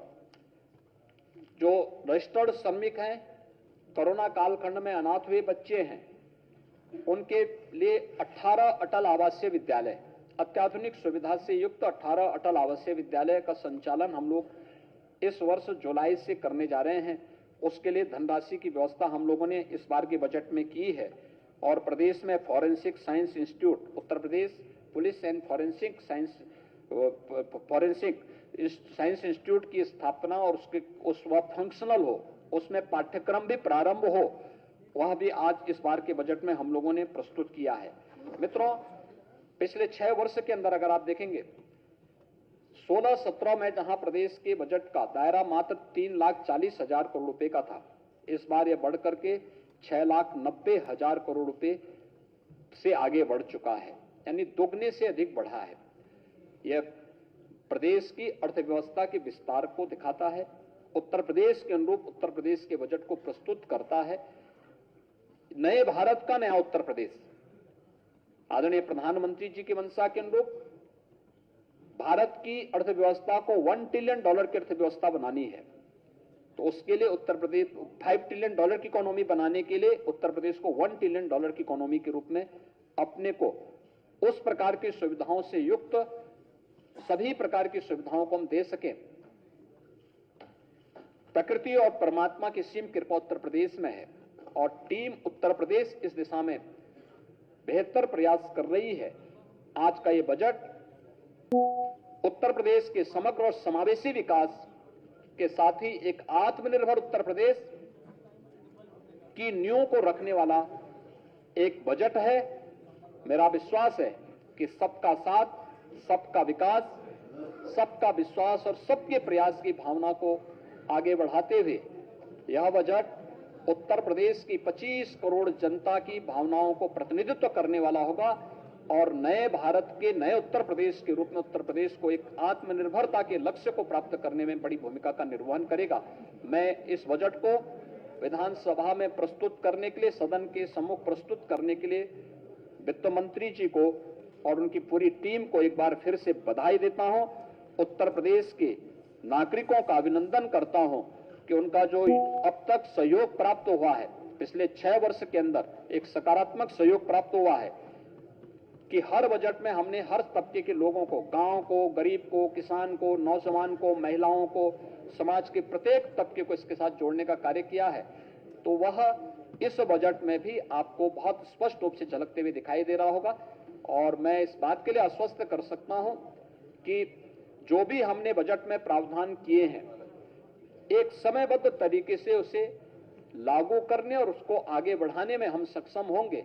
S1: जो रजिस्टर्ड श्रमिक हैं, कोरोना कालखंड में अनाथ हुए बच्चे हैं, उनके लिए 18 अटल आवासीय विद्यालय, अत्याधुनिक सुविधा से युक्त 18 अटल आवासीय विद्यालय का संचालन हम लोग इस वर्ष जुलाई से करने जा रहे हैं। उसके लिए धनराशि की व्यवस्था हम लोगों ने इस बार के बजट में की है और प्रदेश में forensic science institute, Uttar Pradesh police and forensic science institute की स्थापना और वह फंक्शनल हो, उसमें पाठ्यक्रम भी प्रारंभ हो, वह भी आज इस बार के बजट में हम लोगों ने प्रस्तुत किया है। मित्रों, पिछले 6 वर्ष के अंदर अगर आप देखेंगे 16-17 में जहां प्रदेश के बजट का दायरा मात्र 3,40,000 करोड़ रुपए का था, इस बार यह बढ़ करके 6,90,000 करोड़ रुपए से आगे बढ़ चुका है, यानी दोगुने से अधिक बढ़ा है। यह प्रदेश की अर्थव्यवस्था के विस्तार को दिखाता है, उत्तर प्रदेश के अनुरूप उत्तर प्रदेश के बजट को प्रस्तुत करता है। नए भारत का नया उत्तर प्रदेश, आदरणीय प्रधानमंत्री जी की मंशा के अनुरूप भारत की अर्थव्यवस्था को $1 ट्रिलियन की अर्थव्यवस्था बनानी है, तो उसके लिए उत्तर प्रदेश $5 ट्रिलियन की इकोनॉमी बनाने के लिए उत्तर प्रदेश को $1 ट्रिलियन की इकोनॉमी के रूप में अपने को उस प्रकार की सुविधाओं से युक्त सभी प्रकार की सुविधाओं को हम दे सकें। प्रकृति और परमात्मा की सीम कृपा उत्तर प्रदेश में है और टीम उत्तर प्रदेश इस दिशा में बेहतर प्रयास कर रही है। आज का ये बजट उत्तर प्रदेश के समग्र और समावेशी विकास के साथ ही एक आत्मनिर्भर उत्तर प्रदेश की नींव को रखने वाला एक बजट है। मेरा विश्वास है कि सबका साथ, सबका विकास, सबका विश्वास और सबके प्रयास की भावना को आगे बढ़ाते हुए यह बजट उत्तर प्रदेश की 25 करोड़ जनता की भावनाओं को प्रतिनिधित्व करने वाला होगा और नए भारत के नए उत्तर प्रदेश के रूप में उत्तर प्रदेश को एक आत्मनिर्भरता के लक्ष्य को प्राप्त करने में बड़ी भूमिका का निर्वहन करेगा। मैं इस बजट को विधानसभा में प्रस्तुत करने के लिए, सदन के सम्मुख प्रस्तुत करने के लिए वित्त मंत्री जी को और उनकी पूरी टीम को एक बार फिर से बधाई देता हूं। उत्तर प्रदेश के नागरिकों का अभिनंदन करता हूं कि उनका जो अब तक सहयोग प्राप्त हुआ है, पिछले 6 वर्ष के अंदर एक सकारात्मक सहयोग प्राप्त हुआ है कि हर बजट में हमने हर तबके के लोगों को, गांव को, गरीब को, किसान को, नौजवान को, महिलाओं को, समाज के प्रत्येक तबके को इसके साथ जोड़ने का कार्य किया है। तो वह इस बजट में भी आपको बहुत स्पष्ट रूप से झलकते हुए दिखाई दे रहा होगा और मैं इस बात के लिए आश्वस्त कर सकता हूं कि जो भी हमने बजट में प्रावधान किए हैं, एक समयबद्ध तरीके से उसे लागू करने और उसको आगे बढ़ाने में हम सक्षम होंगे।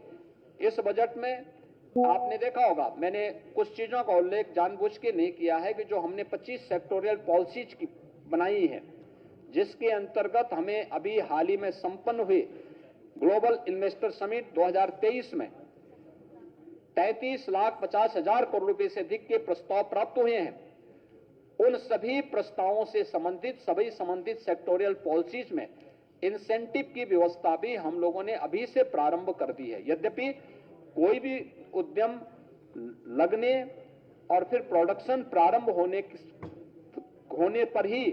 S1: इस बजट में आपने देखा होगा, मैंने कुछ चीजों का उल्लेख जानबूझ के नहीं किया है कि जो हमने 25 सेक्टोरियल पॉलिसीज की बनाई है, जिसके अंतर्गत हमें अभी हाल ही में संपन्न हुए ग्लोबल इन्वेस्टर समिट 2023 में 33,50,000 करोड़ रुपए से अधिक के प्रस्ताव प्राप्त हुए हैं। उन सभी प्रस्तावों से संबंधित सभी संबंधित सेक्टोरियल पॉलिसीज में इंसेंटिव की व्यवस्था भी हम लोगों ने अभी से प्रारंभ कर दी है। यद्यपि कोई भी उद्यम लगने और फिर प्रोडक्शन प्रारंभ होने पर ही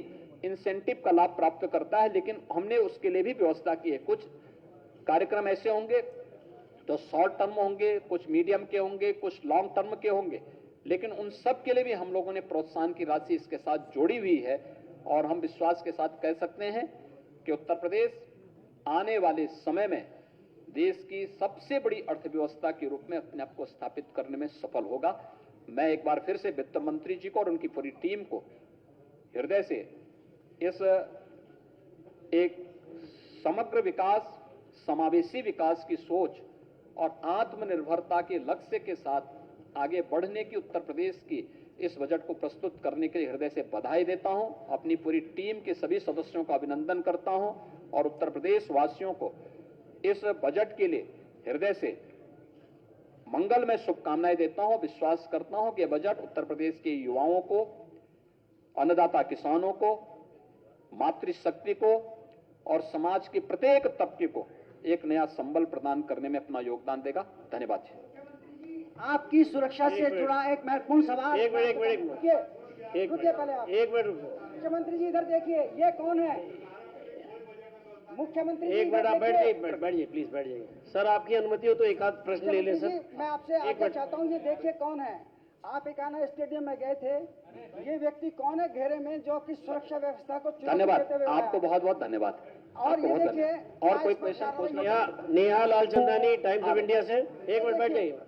S1: इंसेंटिव का लाभ प्राप्त करता है, लेकिन हमने उसके लिए भी व्यवस्था की है। कुछ कार्यक्रम ऐसे होंगे जो शॉर्ट टर्म होंगे, कुछ मीडियम के होंगे, कुछ लॉन्ग टर्म के होंगे, लेकिन उन सब के लिए भी हम लोगों ने प्रोत्साहन की राशि इसके साथ जोड़ी हुई है और हम विश्वास के साथ कह सकते हैं कि उत्तर प्रदेश आने वाले समय में देश की सबसे बड़ी अर्थव्यवस्था के रूप में अपने आप को स्थापित करने में सफल होगा। मैं एक बार फिर से वित्त मंत्री जी को और उनकी पूरी टीम को हृदय से इस एक समग्र विकास, समावेशी विकास की सोच और आत्मनिर्भरता के लक्ष्य के साथ आगे बढ़ने की उत्तर प्रदेश की इस बजट को प्रस्तुत करने के लिए हृदय से बधाई देता हूं। अपनी पूरी टीम के सभी सदस्यों का अभिनंदन करता हूं और उत्तर प्रदेश वासियों को इस बजट के लिए हृदय से मंगलमय शुभकामनाएं देता हूं। विश्वास करता हूं कि यह बजट उत्तर प्रदेश के युवाओं को, अन्नदाता किसानों को, मातृशक्ति को और समाज के प्रत्येक तबके को एक नया संबल प्रदान करने में अपना योगदान देगा। धन्यवाद।
S2: आपकी सुरक्षा से जुड़ा एक महत्वपूर्ण सवाल।
S3: एक मिनट
S2: पहले आप मुख्यमंत्री जी इधर देखिए, ये कौन है? मुख्यमंत्री जी
S3: एक मिनट आप बैठ जाइए प्लीज बैठ जाइए। सर आपकी अनुमति हो तो एक आध प्रश्न ले लें सर।
S2: मैं आपसे आगे चाहता हूँ, ये देखिए कौन है। आप एकाना स्टेडियम में गए थे, ये व्यक्ति कौन है घेरे में जो कि सुरक्षा व्यवस्था को चुनौती देते हुए?
S1: आपको बहुत बहुत धन्यवाद।
S2: और ये देखिए,
S1: और कोई क्वेश्चन पूछना?
S3: Neha Lalchandani, times of India से। एक मिनट बैठ जाइए।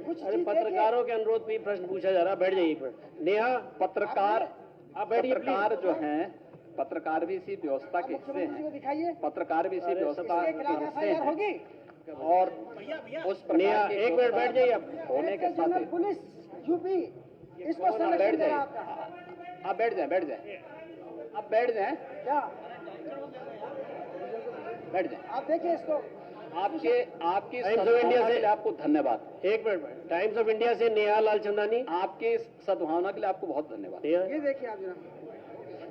S3: अरे पत्रकारों के अनुरोध पे प्रश्न पूछा जा रहा है, बैठ जाइए एक मिनट। नेहा,
S1: पत्रकार,
S3: आप बैठिए।
S1: पत्रकार जो हैं, पत्रकार भी इसी व्यवस्था के हिस्से हैं। पत्रकार भी इसी व्यवस्था के हिस्से हैं और उस
S3: नेहा एक मिनट बैठ जाइए। आप
S1: होने के साथ
S2: पुलिस यूपी इसको
S1: बैठ जाए, आप बैठ जाए, आप बैठ जाए,
S2: क्या
S1: बैठ जाए।
S2: आप देखिए इसको।
S1: आपकी
S3: टाइम्स ऑफ इंडिया से
S1: आपको धन्यवाद।
S3: एक मिनट, टाइम्स ऑफ इंडिया से नेहा लालचंदानी।
S1: आपके सद्भावना के लिए आपको बहुत धन्यवाद।
S2: ये देखिए आप जरा,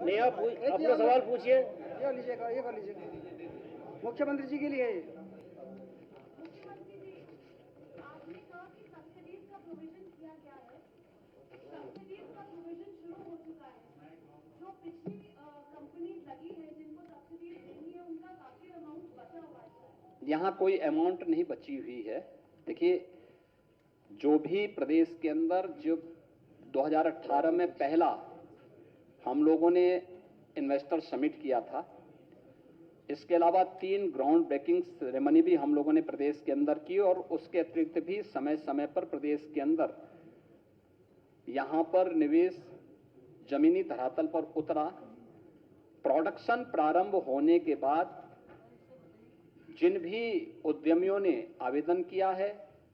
S3: नेहा अपना सवाल पूछिए।
S2: ये लीजिएगा, ये कर लीजिएगा, मुख्यमंत्री जी के लिए।
S1: यहाँ कोई अमाउंट नहीं बची हुई है। देखिए, जो भी प्रदेश के अंदर जो 2018 में पहला हम लोगों ने इन्वेस्टर समिट किया था। इसके अलावा 3 ग्राउंड ब्रेकिंग सेरेमनी भी हम लोगों ने प्रदेश के अंदर की और उसके अतिरिक्त भी समय समय पर प्रदेश के अंदर यहां पर निवेश जमीनी धरातल पर उतरा। प्रोडक्शन प्रारंभ होने के बाद जिन भी उद्यमियों ने आवेदन किया है,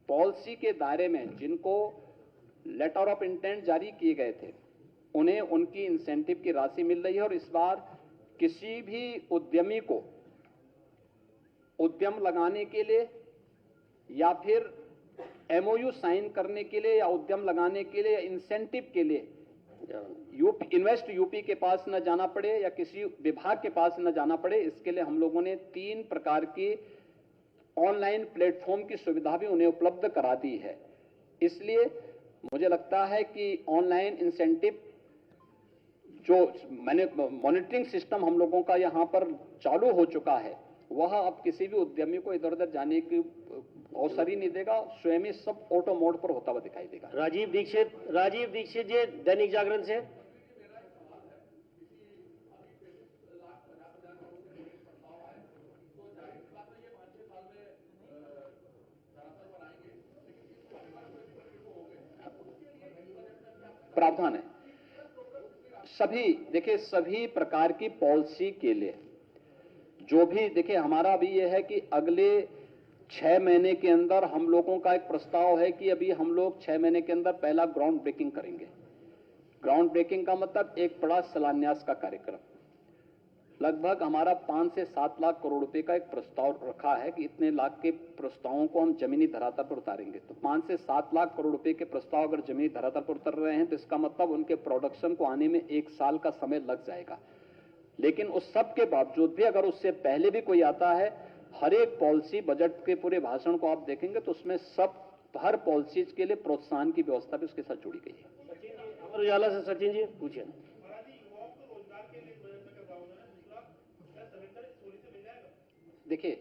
S1: पॉलिसी के दायरे में जिनको लेटर ऑफ इंटेंट जारी किए गए थे, उन्हें उनकी इंसेंटिव की राशि मिल रही है। और इस बार किसी भी उद्यमी को उद्यम लगाने के लिए या फिर एमओयू साइन करने के लिए या उद्यम लगाने के लिए या इंसेंटिव के लिए इन्वेस्ट यूपी के पास न जाना पड़े या किसी विभाग के पास न जाना पड़े। इसके लिए हम लोगों ने 3 प्रकार की ऑनलाइन प्लेटफॉर्म की सुविधा भी उन्हें उपलब्ध करा दी है। इसलिए मुझे लगता है कि ऑनलाइन इंसेंटिव जो मॉनिटरिंग सिस्टम हम लोगों का यहां पर चालू हो चुका है, वह अब किसी भी उद्यमी को इधर उधर जाने की अवसर ही नहीं देगा। स्वयं ही सब ऑटो मोड पर होता हुआ दिखाई देगा।
S3: राजीव दीक्षित जी दैनिक जागरण से।
S1: प्रावधान है सभी प्रकार की पॉलिसी के लिए जो भी हमारा अभी यह है कि अगले 6 महीने के अंदर हम लोगों का एक प्रस्ताव है कि अभी हम लोग 6 महीने के अंदर पहला ग्राउंड ब्रेकिंग करेंगे। ग्राउंड ब्रेकिंग का मतलब एक बड़ा शिलान्यास का कार्यक्रम। लगभग हमारा 5 से 7 लाख करोड़ रुपए का एक प्रस्ताव रखा है कि इतने लाख के प्रस्तावों को हम जमीनी धरातल पर उतारेंगे। तो 5 से 7 लाख करोड़ रुपए के प्रस्ताव अगर जमीनी धरातल पर उतर रहे हैं तो इसका मतलब उनके प्रोडक्शन को आने में 1 साल का समय लग जाएगा। लेकिन उस सब के बावजूद भी अगर उससे पहले भी कोई आता है, हर एक पॉलिसी बजट के पूरे भाषण को आप देखेंगे तो उसमें हर पॉलिसीज के लिए प्रोत्साहन की व्यवस्था भी उसके साथ जुड़ी गई है।
S3: अमर उजाला से सचिन जी पूछिए।
S1: देखिए,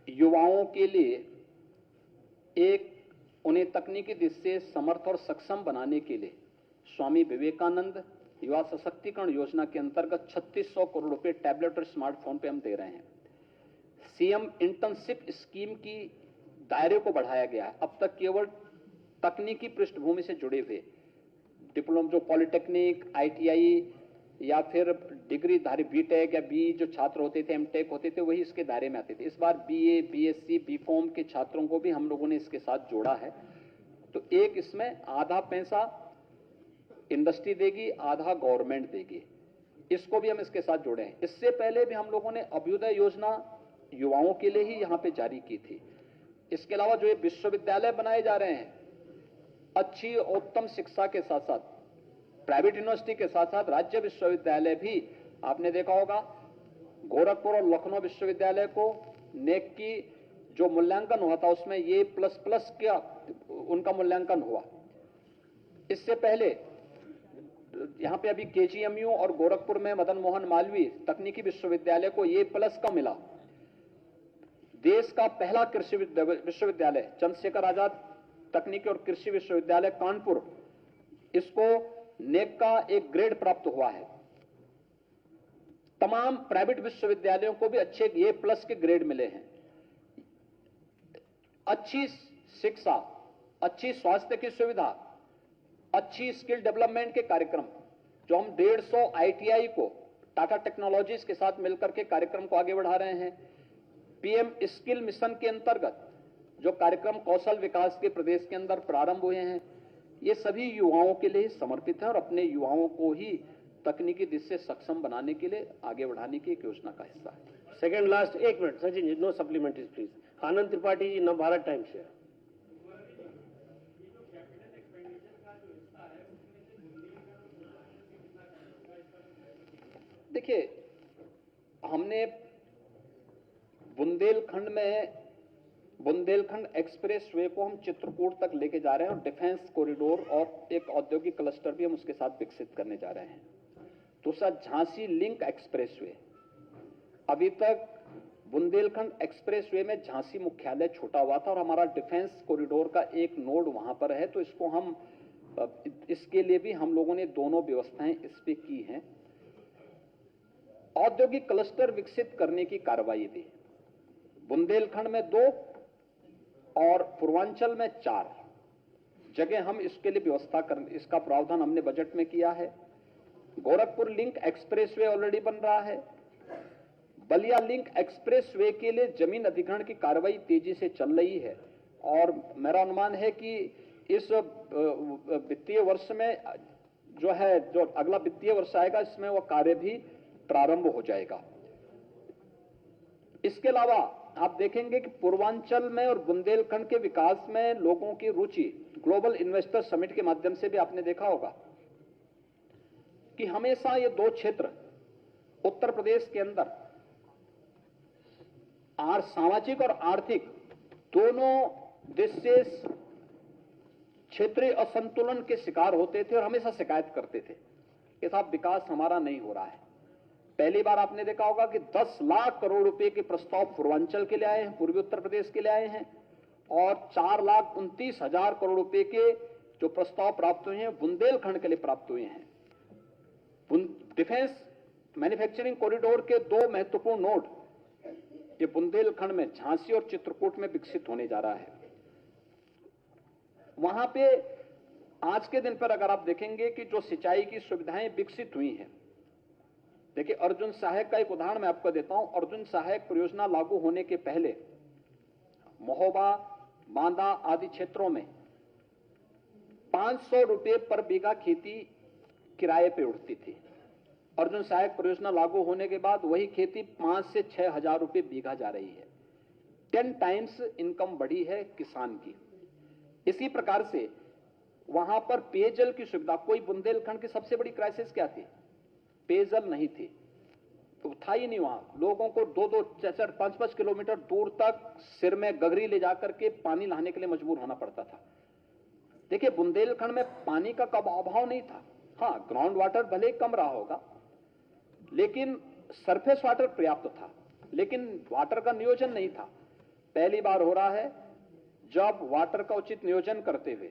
S1: युवाओं के लिए उन्हें तकनीकी दृष्टि से समर्थ और सक्षम बनाने के लिए स्वामी विवेकानंद युवा सशक्तिकरण योजना के अंतर्गत 3600 करोड़ रुपए टैबलेट और स्मार्टफोन पे हम दे रहे हैं। सीएम इंटर्नशिप स्कीम की दायरे को बढ़ाया गया है। अब तक केवल तकनीकी पृष्ठभूमि से जुड़े हुए डिप्लोमा जो पॉलिटेक्निक, आईटीआई या फिर डिग्रीधारी बीटेक या बी जो छात्र होते थे, एमटेक होते थे, वही इसके दायरे में आते थे। इस बार बीए, बीएससी, बीकॉम के छात्रों को भी हम लोगों ने इसके साथ जोड़ा है। तो एक इसमें आधा पैसा इंडस्ट्री देगी, आधा गवर्नमेंट देगी। इसको भी हम इसके साथ जोड़े हैं। इससे पहले भी हम लोगों ने अभ्युदय योजना युवाओं के लिए ही यहां पे जारी की थी। इसके अलावा जो ये विश्वविद्यालय बनाए जा रहे हैं, अच्छी और उत्तम शिक्षा के साथ साथ प्राइवेट यूनिवर्सिटी के साथ साथ राज्य विश्वविद्यालय भी आपने देखा होगा, गोरखपुर और लखनऊ विश्वविद्यालय को नेक की जो मूल्यांकन हुआ था उसमें ये प्लस क्या उनका मूल्यांकन हुआ। इससे पहले यहां पे अभी केजीएमयू और गोरखपुर में मदन मोहन मालवीय तकनीकी विश्वविद्यालय को ये प्लस का मिला। देश का पहला कृषि विश्वविद्यालय चंद्रशेखर आजाद तकनीकी और कृषि विश्वविद्यालय कानपुर, इसको नेक का एक ग्रेड प्राप्त हुआ है। तमाम प्राइवेट विश्वविद्यालयों को भी अच्छे ये प्लस के ग्रेड मिले हैं। अच्छी शिक्षा, अच्छी स्वास्थ्य की सुविधा, अच्छी स्किल डेवलपमेंट के कार्यक्रम जो हम 150 आईटीआई को टाटा टेक्नोलॉजीज के साथ मिलकर के कार्यक्रम को आगे बढ़ा रहे हैं। पीएम स्किल मिशन के अंतर्गत जो कार्यक्रम कौशल विकास के प्रदेश के अंदर प्रारंभ हुए हैं, ये सभी युवाओं के लिए समर्पित है और अपने युवाओं को ही तकनीकी दृष्टि से सक्षम बनाने के लिए आगे बढ़ाने की एक योजना का हिस्सा है।
S3: Second last 1 minute Sachin ji, no supplementaries please. Anand Tripathi ji, Navbharat Times से।
S1: देखिए, हमने बुंदेलखंड एक्सप्रेस वे को हम चित्रकूट तक लेके जा रहे हैं और डिफेंस कॉरिडोर और एक औद्योगिक क्लस्टर भी हम उसके साथ विकसित करने जा रहे हैं। दूसरा, झांसी लिंक एक्सप्रेस वे, अभी तक बुंदेलखंड एक्सप्रेस वे में झांसी मुख्यालय छूटा हुआ था और हमारा डिफेंस कॉरिडोर का एक नोड वहां पर है, तो इसको हम इसके लिए भी हम लोगों ने दोनों व्यवस्थाएं इस पे की हैं। औद्योगिक क्लस्टर विकसित करने की कार्रवाई थी। बुंदेलखंड में 2 और पूर्वांचल में 4 जगह हम इसके लिए व्यवस्था कर, इसका प्रावधान हमने बजट में किया है। गोरखपुर लिंक एक्सप्रेसवे ऑलरेडी बन रहा है। बलिया लिंक एक्सप्रेसवे के लिए जमीन अधिग्रहण की कार्रवाई तेजी से चल रही है और मेरा अनुमान है कि इस वित्तीय वर्ष में जो अगला वित्तीय वर्ष आएगा इसमें वह कार्य भी प्रारंभ हो जाएगा। इसके अलावा आप देखेंगे कि पूर्वांचल में और बुंदेलखंड के विकास में लोगों की रुचि ग्लोबल इन्वेस्टर समिट के माध्यम से भी आपने देखा होगा कि हमेशा ये 2 क्षेत्र उत्तर प्रदेश के अंदर सामाजिक और आर्थिक दोनों दृष्टि से क्षेत्रीय असंतुलन के शिकार होते थे और हमेशा शिकायत करते थे कि साहब विकास हमारा नहीं हो रहा है। पहली बार आपने देखा होगा कि 10 लाख करोड़ रुपए के प्रस्ताव पूर्वांचल के लिए आए हैं, पूर्वी उत्तर प्रदेश के लिए आए हैं और 4,29,000 करोड़ रुपए के जो प्रस्ताव प्राप्त हुए हैं बुंदेलखंड के लिए प्राप्त हुए हैं। डिफेंस मैन्युफैक्चरिंग कॉरिडोर के 2 महत्वपूर्ण नोड ये बुंदेलखंड में झांसी और चित्रकूट में विकसित होने जा रहा है। वहां पे आज के दिन पर अगर आप देखेंगे कि जो सिंचाई की सुविधाएं विकसित हुई हैं, देखिए अर्जुन सहायक का एक उदाहरण मैं आपको देता हूं। अर्जुन सहायक परियोजना लागू होने के पहले महोबा, बांदा आदि क्षेत्रों में 500 रुपए पर बीघा खेती किराए पे उठती थी। अर्जुन सहायक परियोजना लागू होने के बाद वही खेती 5 से 6 हजार रुपए बीघा जा रही है। 10 टाइम्स इनकम बढ़ी है किसान की। इसी प्रकार से वहां पर पेयजल की सुविधा, कोई बुंदेलखंड की सबसे बड़ी क्राइसिस क्या थी? पेयजल नहीं थी, तो था ही नहीं। वहां लोगों को 2-2, 4-4, 5-5 किलोमीटर दूर तक सिर में गगरी ले जाकर के पानी लाने के लिए मजबूर होना पड़ता था। देखिए बुंदेलखंड में पानी का कब अभाव नहीं था। हाँ, ग्राउंड वाटर भले कम रहा होगा लेकिन सरफेस वाटर पर्याप्त था, लेकिन वाटर का नियोजन नहीं था। पहली बार हो रहा है जब वाटर का उचित नियोजन करते हुए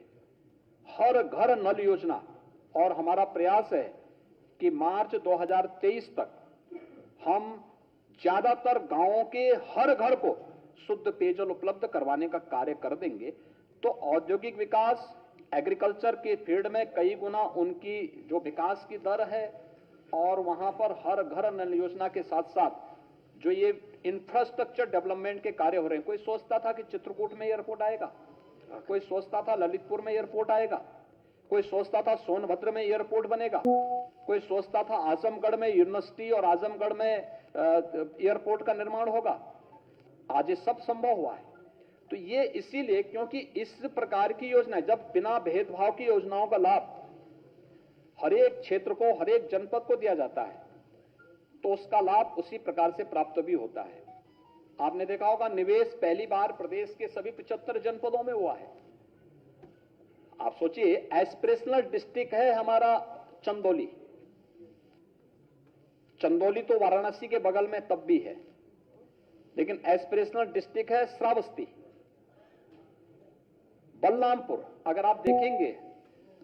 S1: हर घर नल योजना, और हमारा प्रयास है कि मार्च 2023 तक हम ज्यादातर गांवों के हर घर को शुद्ध पेयजल उपलब्ध करवाने का कार्य कर देंगे। तो औद्योगिक विकास, एग्रीकल्चर के फील्ड में कई गुना उनकी जो विकास की दर है और वहां पर हर घर नल योजना के साथ साथ जो ये इंफ्रास्ट्रक्चर डेवलपमेंट के कार्य हो रहे हैं। कोई सोचता था कि चित्रकूट में एयरपोर्ट आएगा, कोई सोचता था ललितपुर में एयरपोर्ट आएगा, कोई सोचता था सोनभद्र में एयरपोर्ट बनेगा, कोई सोचता था आजमगढ़ में यूनिवर्सिटी और आजमगढ़ में एयरपोर्ट का निर्माण होगा। आज ये सब संभव हुआ है। तो ये इसीलिए क्योंकि इस प्रकार की योजना, जब बिना भेदभाव की योजनाओं का लाभ हर एक क्षेत्र को, हर एक जनपद को दिया जाता है तो उसका लाभ उसी प्रकार से प्राप्त भी होता है। आपने देखा होगा निवेश पहली बार प्रदेश के सभी 75 जनपदों में हुआ है। आप सोचिए, एस्पिरेशनल डिस्ट्रिक्ट है हमारा चंदौली। चंदौली तो वाराणसी के बगल में तब भी है, लेकिन एस्पिरेशनल डिस्ट्रिक्ट है श्रावस्ती। बलरामपुर अगर आप देखेंगे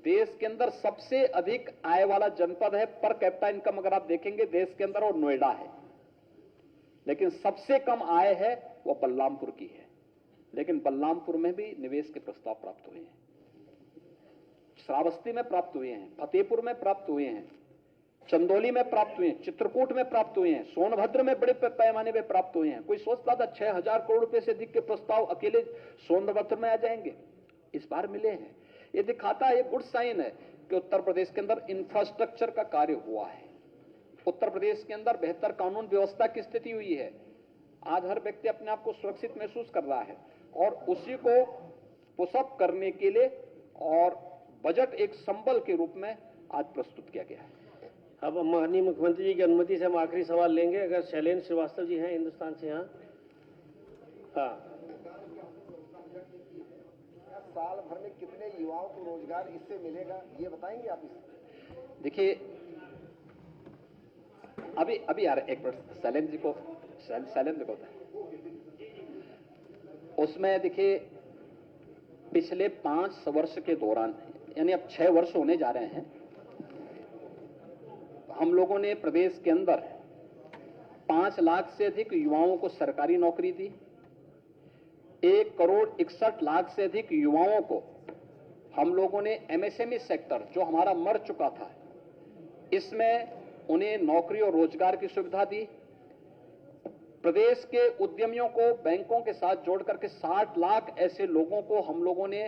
S1: देश के अंदर सबसे अधिक आय वाला जनपद है, पर कैपिटा इनकम अगर आप देखेंगे देश के अंदर, और नोएडा है। लेकिन सबसे कम आय है वो बलरामपुर की है। लेकिन बलरामपुर में भी निवेश के प्रस्ताव प्राप्त हुए हैं, श्रावस्ती में प्राप्त हुए हैं, फतेहपुर में प्राप्त हुए हैं, चंदौली में प्राप्त हुए हैं, चित्रकूट में प्राप्त हुए हैं, सोनभद्र में बड़े पैमाने पर प्राप्त हुए हैं। कोई सोचता था 6,000 करोड़ रुपए से अधिक के प्रस्ताव अकेले सोनभद्र में आ जाएंगे, इस बार मिले हैं। ये दिखाता है, ये गुड साइन है कि उत्तर प्रदेश के अंदर इंफ्रास्ट्रक्चर का कार्य हुआ है। उत्तर प्रदेश के अंदर बेहतर कानून व्यवस्था की स्थिति हुई है। आज हर व्यक्ति अपने आप को सुरक्षित महसूस कर रहा है और उसी को पुशअप करने के लिए और बजट एक संबल के रूप में आज प्रस्तुत किया गया है।
S3: अब माननीय मुख्यमंत्री जी की अनुमति से हम आखिरी सवाल लेंगे। अगर शैलेंद्र श्रीवास्तव जी हैं हिंदुस्तान से। यहाँ हाँ,
S4: साल भर में कितने युवाओं को रोजगार इससे मिलेगा, ये बताएंगे आप? इस
S1: देखिए अभी यार एक मिनट शैलेंद्र जी को उसमें देखिए पिछले 5 वर्ष के दौरान, यानी अब 6 वर्ष होने जा रहे हैं, हम लोगों ने प्रदेश के अंदर 5 लाख से अधिक युवाओं को सरकारी नौकरी दी। 1,61,00,000 से अधिक युवाओं को हम लोगों ने एमएसएमई सेक्टर, जो हमारा मर चुका था, इसमें उन्हें नौकरी और रोजगार की सुविधा दी। प्रदेश के उद्यमियों को बैंकों के साथ जोड़ करके 60 लाख ऐसे लोगों को हम लोगों ने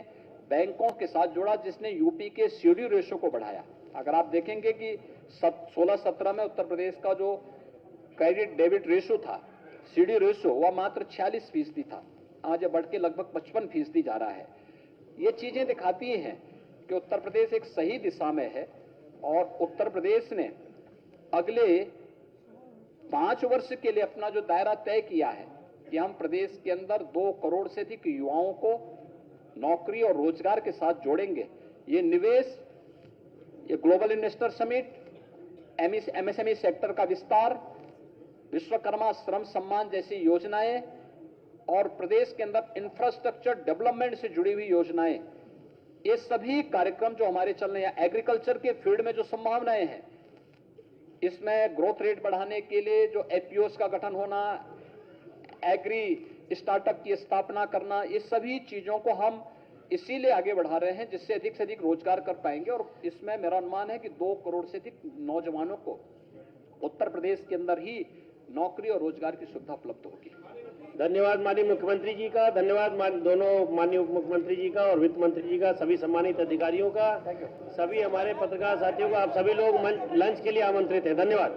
S1: बैंकों के साथ जोड़ा, जिसने यूपी के सीडी रेशो को बढ़ाया। अगर आप देखेंगे कि 16-17 में उत्तर प्रदेश का जो क्रेडिट डेबिट रेशो था, सीडी रेशो, वह मात्र 46% था। आज यह बढ़ के लगभग 55% जा रहा है। ये चीजें दिखाती हैं कि उत्तर प्रदेश एक सही दिशा में है और उत्तर प्रदेश ने अगले 5 वर्ष के लिए अपना जो दायरा तय किया है कि हम प्रदेश के अंदर 2 करोड़ से अधिक युवाओं को नौकरी और रोजगार के साथ जोड़ेंगे। ये निवेश, ये global investor summit, MSME sector का विस्तार, विश्वकर्मा श्रम सम्मान जैसी योजनाएं और प्रदेश के अंदर इंफ्रास्ट्रक्चर डेवलपमेंट से जुड़ी हुई योजनाएं, ये सभी कार्यक्रम जो हमारे चल रहे हैं, एग्रीकल्चर के फील्ड में जो संभावनाएं हैं, इसमें ग्रोथ रेट बढ़ाने के लिए जो एफपीओस का गठन होना, एग्री स्टार्टअप की स्थापना करना, ये सभी चीजों को हम इसीलिए आगे बढ़ा रहे हैं जिससे अधिक से अधिक रोजगार कर पाएंगे। और इसमें मेरा अनुमान है कि 2 करोड़ से अधिक नौजवानों को उत्तर प्रदेश के अंदर ही नौकरी और रोजगार की सुविधा उपलब्ध होगी।
S3: धन्यवाद माननीय मुख्यमंत्री जी का, धन्यवाद दोनों माननीय उप मुख्यमंत्री जी का और वित्त मंत्री जी का, सभी सम्मानित अधिकारियों का, सभी हमारे पत्रकार साथियों का। आप सभी लोग लंच के लिए आमंत्रित हैं। धन्यवाद।